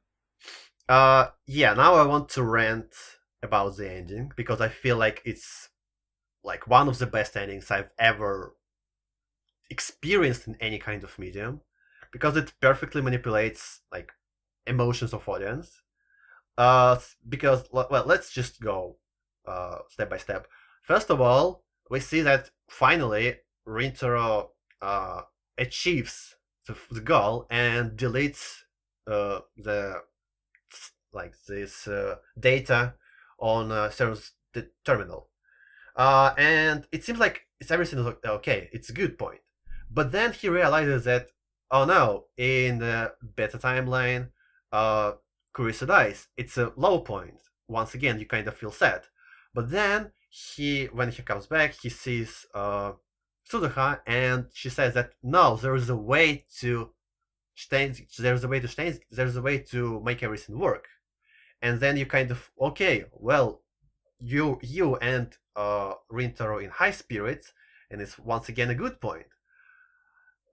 Yeah. Now I want to rant about the ending because I feel like it's like one of the best endings I've ever experienced in any kind of medium, because it perfectly manipulates like emotions of audience. Because well, let's just go step by step. First of all, we see that finally Rintaro achieves the goal and deletes the like this data on Cern's terminal. And it seems like everything is okay. It's a good point. But then he realizes that, oh no, in the beta timeline, Kurisu dies. It's a low point. Once again, you kind of feel sad. But then when he comes back, he sees Suzuha, and she says that no, there is a way to there's a way to make everything work. And then you kind of, okay, well, you and Rintaro in high spirits, and it's once again a good point.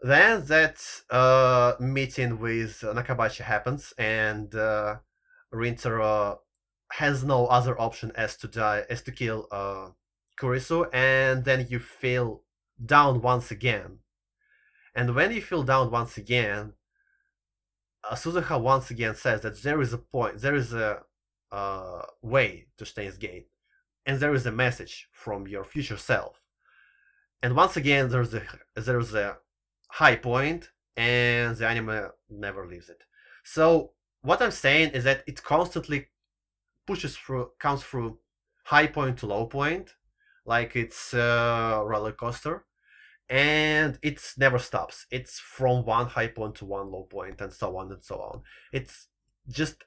Then that meeting with Nakabachi happens, and Rintaro has no other option as to kill Kurisu, and then you feel down once again. And when you feel down once again, Suzuha once again says that there is a way to Steins Gate, and there is a message from your future self. And once again, there's a high point, and the anime never leaves it. So what I'm saying is that it constantly comes through high point to low point, like it's a roller coaster, and it never stops. It's from one high point to one low point, and so on and so on. It's just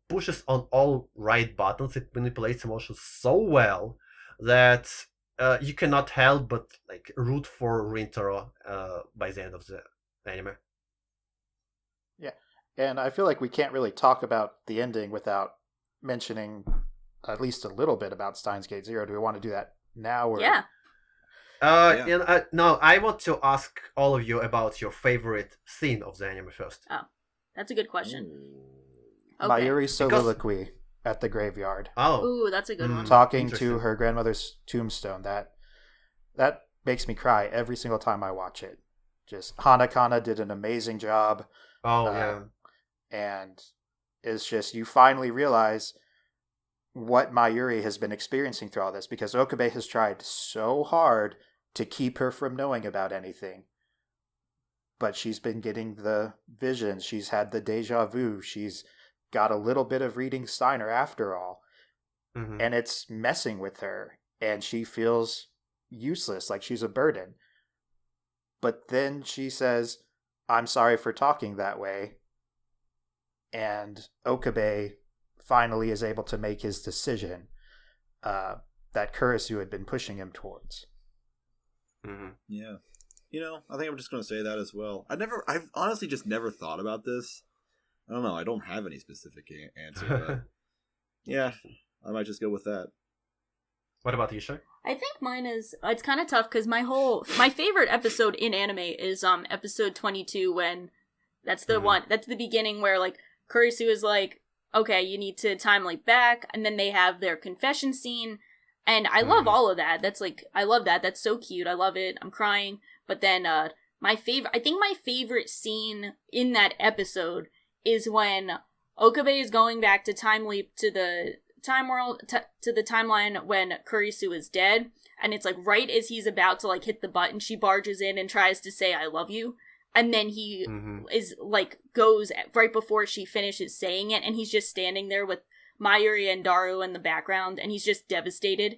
pushes on all right buttons. It manipulates emotions so well that you cannot help but like root for Rintaro by the end of the anime. Yeah, and I feel like we can't really talk about the ending without mentioning at least a little bit about Steins Gate Zero. Do we want to do that now? Or... Yeah. And no, I want to ask all of you about your favorite scene of the anime first. Oh, that's a good question. Okay. Mayuri's soliloquy at the graveyard. Oh, ooh, that's a good one. Talking to her grandmother's tombstone. That makes me cry every single time I watch it. Just Hanakana did an amazing job. Oh yeah. And it's just, you finally realize what Mayuri has been experiencing through all this, because Okabe has tried so hard to keep her from knowing about anything. But she's been getting the visions. She's had the deja vu. She's got a little bit of reading Steiner after all. Mm-hmm. And it's messing with her. And she feels useless, like she's a burden. But then she says, I'm sorry for talking that way. And Okabe finally is able to make his decision that Kurisu had been pushing him towards. Mm-hmm. Yeah. I think I'm just going to say that as well. I've honestly just never thought about this. I don't know. I don't have any specific answer, but yeah, I might just go with that. What about you, Shay? I think mine is, it's kind of tough because my favorite episode in anime is episode 22, when that's the one, that's the beginning where like Kurisu is like, okay, you need to time leap back, and then they have their confession scene, and I love all of that. That's like, I love that. That's so cute. I love it. I'm crying. But then I think my favorite scene in that episode is when Okabe is going back to time leap to the time world, to the timeline when Kurisu is dead, and it's like right as he's about to like hit the button, she barges in and tries to say I love you, and then he is like goes right before she finishes saying it, and he's just standing there with Mayuri and Daru in the background, and he's just devastated.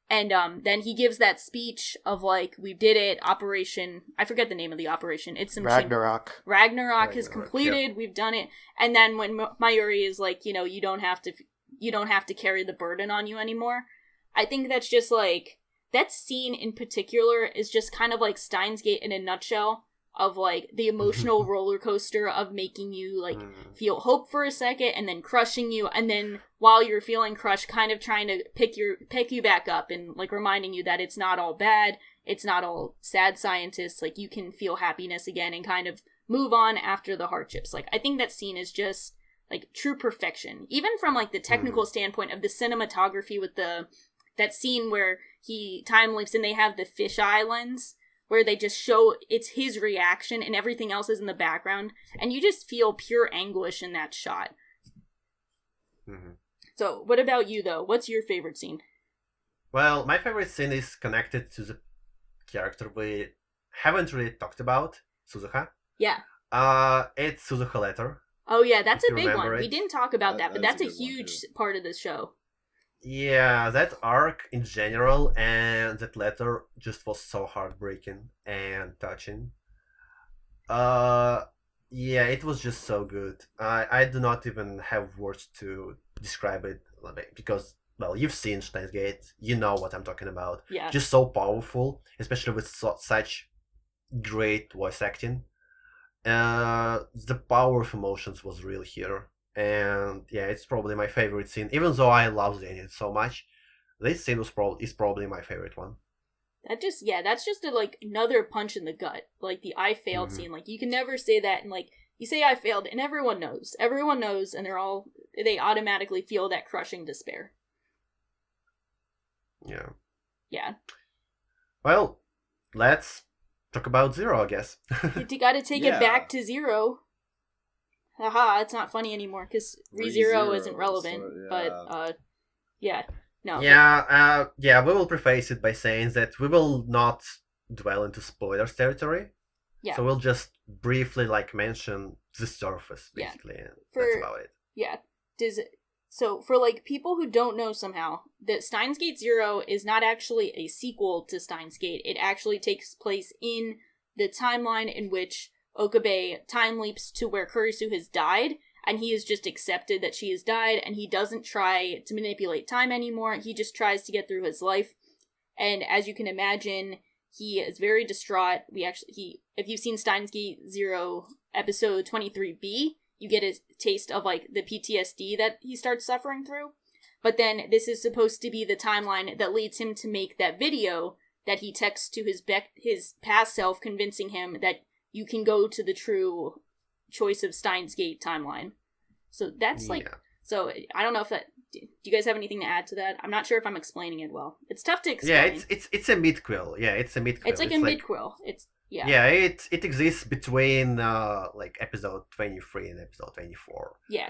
And then he gives that speech of like, we did it, Operation, I forget the name of the operation, it's some Ragnarok. Ragnarok is completed, yep. We've done it. And then when Mayuri is like, you don't have to carry the burden on you anymore. I think that's just like, that scene in particular is just kind of like Steins Gate in a nutshell, of like the emotional roller coaster of making you like feel hope for a second and then crushing you, and then while you're feeling crushed, kind of trying to pick you back up and like reminding you that it's not all bad, it's not all sad scientists, like you can feel happiness again and kind of move on after the hardships. Like I think that scene is just like true perfection, even from like the technical standpoint of the cinematography with that scene where he time leaps and they have the fisheye lens where they just show it's his reaction and everything else is in the background, and you just feel pure anguish in that shot. So what about you though? What's your favorite scene? Well, my favorite scene is connected to the character we haven't really talked about, Suzuha. Yeah. It's Suzuha letter. Oh yeah, that's a big one. We didn't talk about that, but that's a huge part of the show. Yeah, that arc in general and that letter just was so heartbreaking and touching. Yeah, it was just so good. I do not even have words to describe it because, well, you've seen Steins Gate, you know what I'm talking about. Yeah. Just so powerful, especially with such great voice acting. The power of emotions was real here. And yeah, it's probably my favorite scene. Even though I love Zenith so much, this scene is probably my favorite one. That's just like another punch in the gut. Like the I failed scene. Like you can never say that, and like you say I failed, and everyone knows, and they automatically feel that crushing despair. Yeah. Yeah. Well, let's talk about Zero, I guess. You gotta take it back to Zero. Haha, it's not funny anymore because ReZero isn't relevant. But yeah, no. Yeah, we will preface it by saying that we will not dwell into spoilers territory. Yeah. So we'll just briefly mention the surface, basically. Yeah. That's about it. Yeah. So for people who don't know somehow, that Steins Gate Zero is not actually a sequel to Steins Gate. It actually takes place in the timeline in which Okabe time leaps to where Kurisu has died, and he has just accepted that she has died, and he doesn't try to manipulate time anymore. He just tries to get through his life. And as you can imagine, he is very distraught. If you've seen Steins Gate Zero episode 23B, you get a taste of the PTSD that he starts suffering through. But then this is supposed to be the timeline that leads him to make that video that he texts to his past self, convincing him that you can go to the true choice of Steins Gate timeline. So that's so I don't know if that, do you guys have anything to add to that? I'm not sure if I'm explaining it well. It's tough to explain. Yeah, it's a midquill. Yeah, it's a midquill. It's a midquill. It's Yeah, it exists between episode 23 and episode 24. Yeah.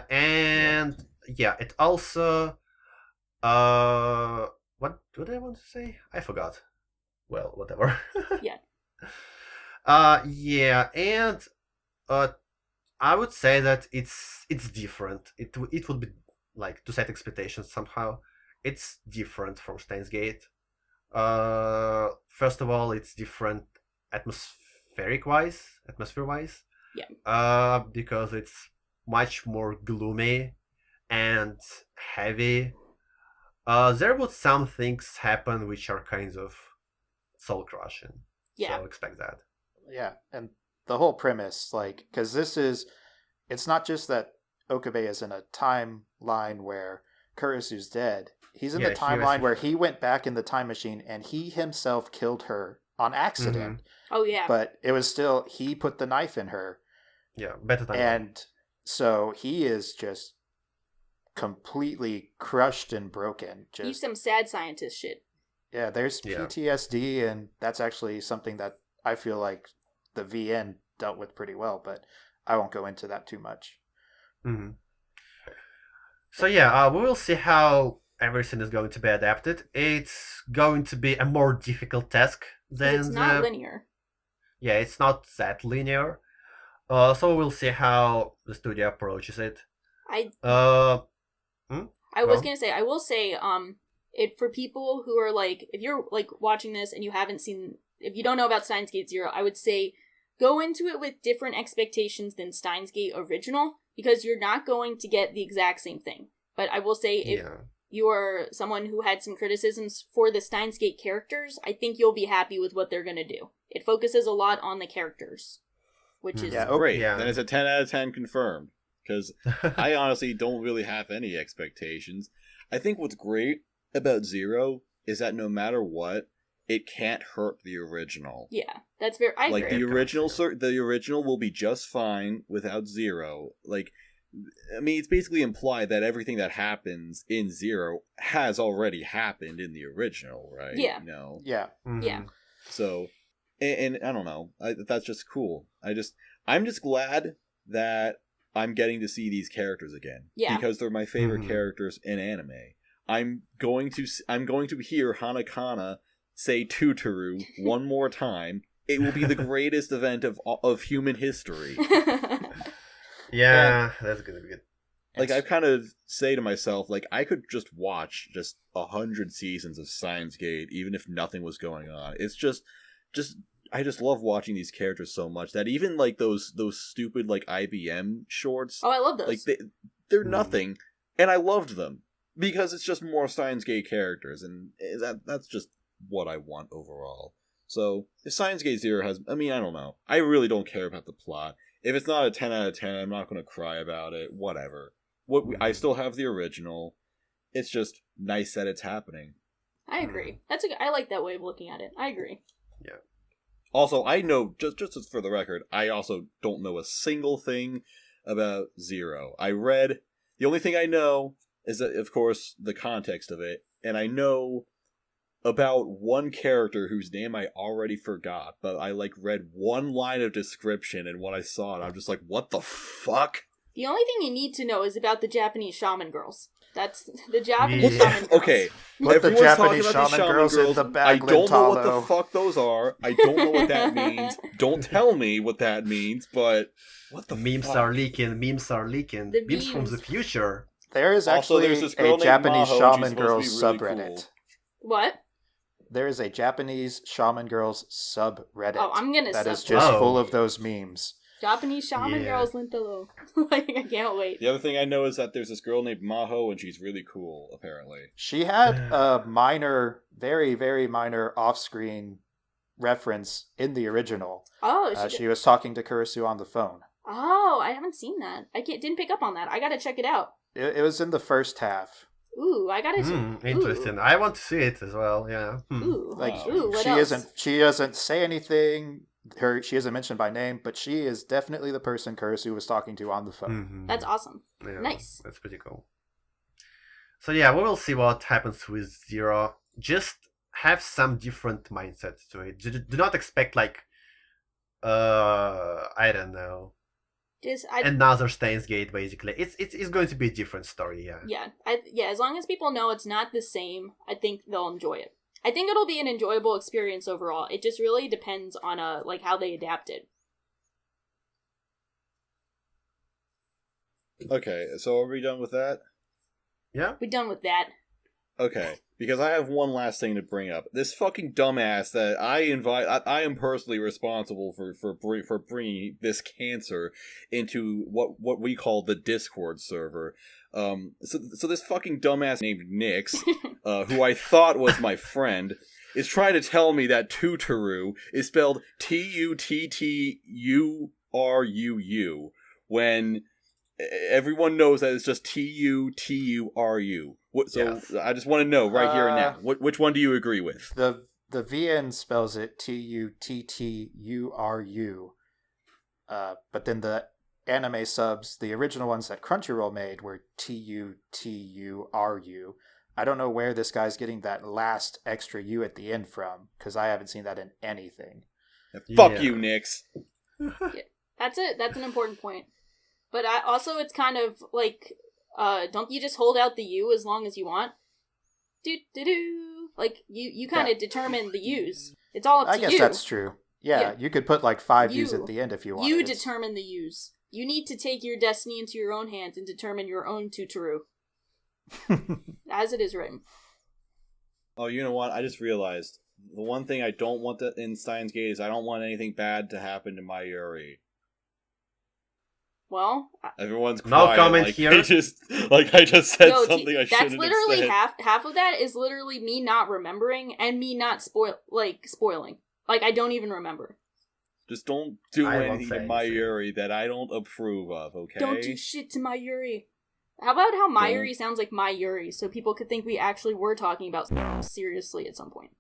And yeah, it also what did I want to say? I forgot. Well, whatever. Yeah. Yeah, and I would say that it's different. It would be to set expectations somehow. It's different from Steins Gate. First of all, it's different atmosphere-wise. Yeah. Because it's much more gloomy and heavy. There would some things happen which are kind of soul-crushing. Yeah. So expect that. Yeah, and the whole premise, because it's not just that Okabe is in a timeline where Kurisu's dead. He's in the timeline where he went back in the time machine and he himself killed her on accident. Mm-hmm. Oh, yeah. But it was still, he put the knife in her. Yeah, better than And so he is just completely crushed and broken. He's some sad scientist shit. Yeah, there's PTSD, and that's actually something that I feel like the VN dealt with pretty well, but I won't go into that too much. Mm-hmm. So yeah, we will see how everything is going to be adapted. It's going to be a more difficult task than it's not linear. Yeah, it's not that linear. So we'll see how the studio approaches it. I will say, it for people who are if you're watching this and you haven't seen, if you don't know about Steins Gate Zero, I would say go into it with different expectations than Steins Gate Original, because you're not going to get the exact same thing. But I will say, you're someone who had some criticisms for the Steins Gate characters, I think you'll be happy with what they're gonna do. It focuses a lot on the characters, which is great. Yeah. Then it's a 10 out of 10 confirmed. Because I honestly don't really have any expectations. I think what's great about Zero is that no matter what, it can't hurt the original. Yeah, that's very. I like agree. the original will be just fine without Zero. Like, I mean, it's basically implied that everything that happens in Zero has already happened in the original, right? Yeah. No. Yeah. Mhm. Yeah. So, and I don't know. That's just cool. I'm just glad that I'm getting to see these characters again. Yeah. Because they're my favorite Mhm. characters in anime. I'm going to hear Hanakana say Tuturu one more time. It will be the greatest event of human history. Yeah, that's gonna be good. Like, I kind of say to myself, like, I could just watch just 100 seasons of Steins Gate, even if nothing was going on. It's just I just love watching these characters so much that even like those stupid like IBM shorts, Oh, I love those. like they're nothing, and I loved them because it's just more Steins Gate characters, and that's just what I want overall. So if Steins Gate Zero has, I mean, I don't know, I really don't care about the plot. If it's not a 10 out of 10, I'm not going to cry about it. Whatever. I still have the original. It's just nice that it's happening. I agree. I like that way of looking at it. I agree. Yeah. Also, I know, just for the record, I also don't know a single thing about Zero. The only thing I know is that, of course, the context of it, and I know about one character whose name I already forgot, but I, like, read one line of description, and when I saw it, I'm just like, what the fuck? The only thing you need to know is about the Japanese shaman girls. That's the Japanese What the shaman girls. Okay, Put the everyone's Japanese talking about these shaman girls in the I don't know what the Baglintalo. fuck those are. I don't know what that means. Don't tell me what that means, but what the Memes fuck? are leaking. Memes are leaking. The Memes from memes. the future. There is Also, actually there's this girl a named Japanese Maho, and she's shaman supposed girls to be really subreddit. cool. What? There is a Japanese shaman girls subreddit. Oh, I'm gonna that is sub just Oh. full of those memes. Japanese shaman Yeah. girls Lintalo. Like, I can't wait. The other thing I know is that there's this girl named Maho, and she's really cool, apparently. She had a minor, very, very minor off-screen reference in the original. Oh, She was talking to Kurisu on the phone. Oh, I haven't seen that. Didn't pick up on that. I gotta check it out. It was in the first half. Ooh, I gotta. Interesting. I want to see it as well. Yeah. Ooh, Like ooh, what she else? she doesn't say anything. She isn't mentioned by name, but she is definitely the person Kurisu was talking to on the phone. Mhm. That's awesome. Yeah, Nice. That's pretty cool. So yeah, we will see what happens with Zero. Just have some different mindset to it. Do not expect like, I don't know, another Steins Gate. Basically, it's going to be a different story. Yeah. Yeah. As long as people know it's not the same, I think they'll enjoy it. I think it'll be an enjoyable experience overall. It just really depends on like how they adapt it. Okay, so are we done with that? Yeah. We're done with that. Okay, because I have one last thing to bring up. This fucking dumbass that I am personally responsible for bringing this cancer into what we call the Discord server. So this fucking dumbass named Nix, who I thought was my friend, is trying to tell me that Tuturu is spelled Tutturuu when everyone knows that it's just Tuturu. So Yes. I just want to know right here and now, which one do you agree with? The VN spells it Tutturu, but then the anime subs, the original ones that Crunchyroll made, were Tuturu. I don't know where this guy's getting that last extra U at the end from, because I haven't seen that in anything. Fuck Yeah. you, Nix. That's it. That's an important point. But also, it's kind of like, don't you just hold out the U as long as you want? Do. Like, you kind of determine the U's. It's all up to you. I guess that's true. Yeah, Yeah. you could put like 5 You- U's at the end if you want. You determine the U's. You need to take your destiny into your own hands and determine your own Tuturu. As it is written. Oh, you know what? I just realized the one thing I don't want in Steins Gate is I don't want anything bad to happen to my Yuri. Well, everyone's quiet. No comment like, here. I just said something I shouldn't have said. That's literally half of that is literally me not remembering and me not spoiling. Like, I don't even remember. Just don't do anything to Mayuri that I don't approve of, okay? Don't do shit to Mayuri. How about how Mayuri sounds like Mayuri, so people could think we actually were talking about seriously at some point.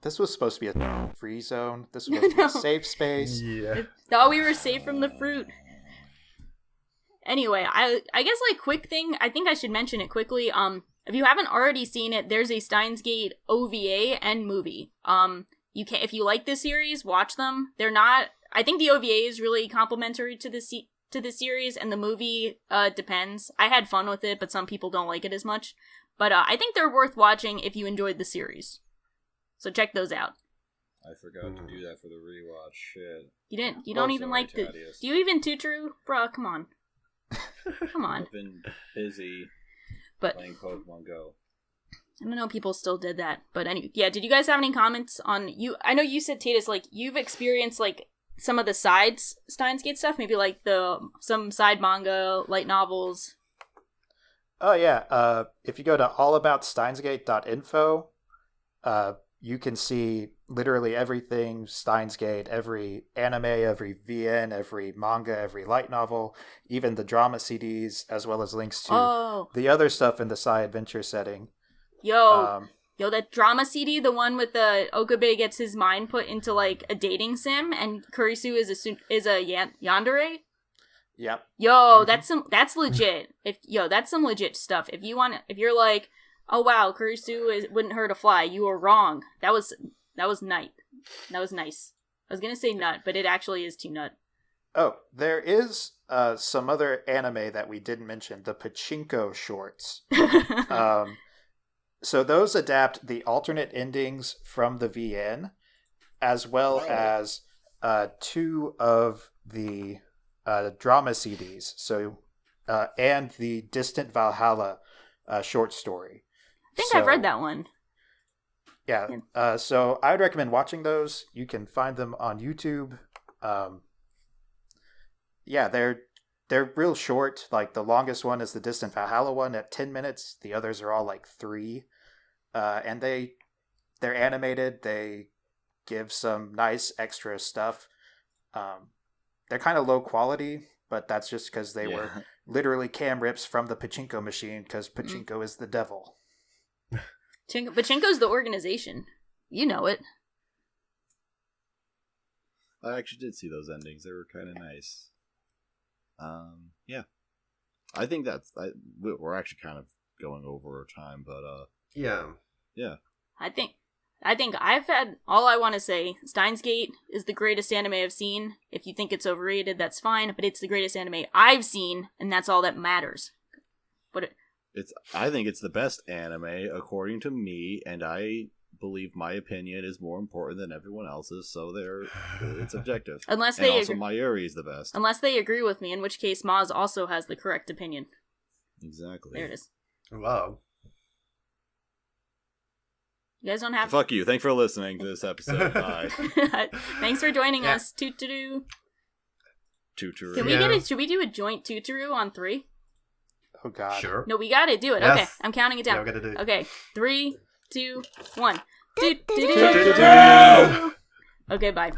This was supposed to be a free zone. This was supposed to be a safe space. Yeah. Thought we were safe from the fruit. Anyway, I guess, like, quick thing, I think I should mention it quickly. If you haven't already seen it, there's a Steins Gate OVA and movie. You can, if you like this series, watch them. They're not, I think the OVA is really complimentary to the series, and the movie depends. I had fun with it, but some people don't like it as much. But I think they're worth watching if you enjoyed the series. So check those out. I forgot to do that for the rewatch. Shit. You don't even like the... Do you even Tuturu? Bruh, come on. Come on. I've been busy playing Pokemon Go. I don't know if people still did that. But anyway, yeah, did you guys have any comments on... I know you said, Tatus, like, you've experienced, like, some of the sides Steins Gate stuff? Maybe, like, some side manga, light novels? Oh, yeah. If you go to allaboutsteinsgate.info, you can see literally everything Steins Gate, every anime, every VN, every manga, every light novel, even the drama CDs, as well as links to the other stuff in the Psy Adventure setting. Yo, that drama CD, the one with the Okabe gets his mind put into, like, a dating sim, and Kurisu is a yandere? Yep. Yo, that's legit. That's some legit stuff. If you're like, oh wow, Kurisu wouldn't hurt a fly, you are wrong. That was nice. That was nice. I was gonna say nut, but it actually is too nut. Oh, there is some other anime that we didn't mention, the Pachinko shorts. So those adapt the alternate endings from the VN, as well as two of the drama CDs. So and the Distant Valhalla short story. I think I've read that one. Yeah. So I would recommend watching those. You can find them on YouTube. Yeah, they're real short. Like, the longest one is the Distant Valhalla one at 10 minutes. The others are all like 3. And they're animated. They give some nice extra stuff. They're kind of low quality, but that's just because they were literally cam rips from the Pachinko machine, because Pachinko is the devil. Pachinko's the organization. You know it. I actually did see those endings. They were kind of nice. Yeah. I think we're actually kind of going over our time, but yeah. I think I've had all I want to say. Steins Gate is the greatest anime I've seen. If you think it's overrated, that's fine, but it's the greatest anime I've seen, and that's all that matters. But I think it's the best anime according to me, and I believe my opinion is more important than everyone else's, so it's objective. Unless and they also Mayuri is the best. Unless they agree with me, in which case Maz also has the correct opinion. Exactly. There it is. Wow. You guys don't have... Fuck you. Thanks for listening to this episode. Bye. Thanks for joining us. Tuturu. Tuturu. Should we do a joint Tuturu on 3? Oh, God. Sure. No, we gotta do it. Yes. Okay, I'm counting it down. Yeah, we gotta do it. Okay, 3, 2, 1. Tuturu. Okay, bye.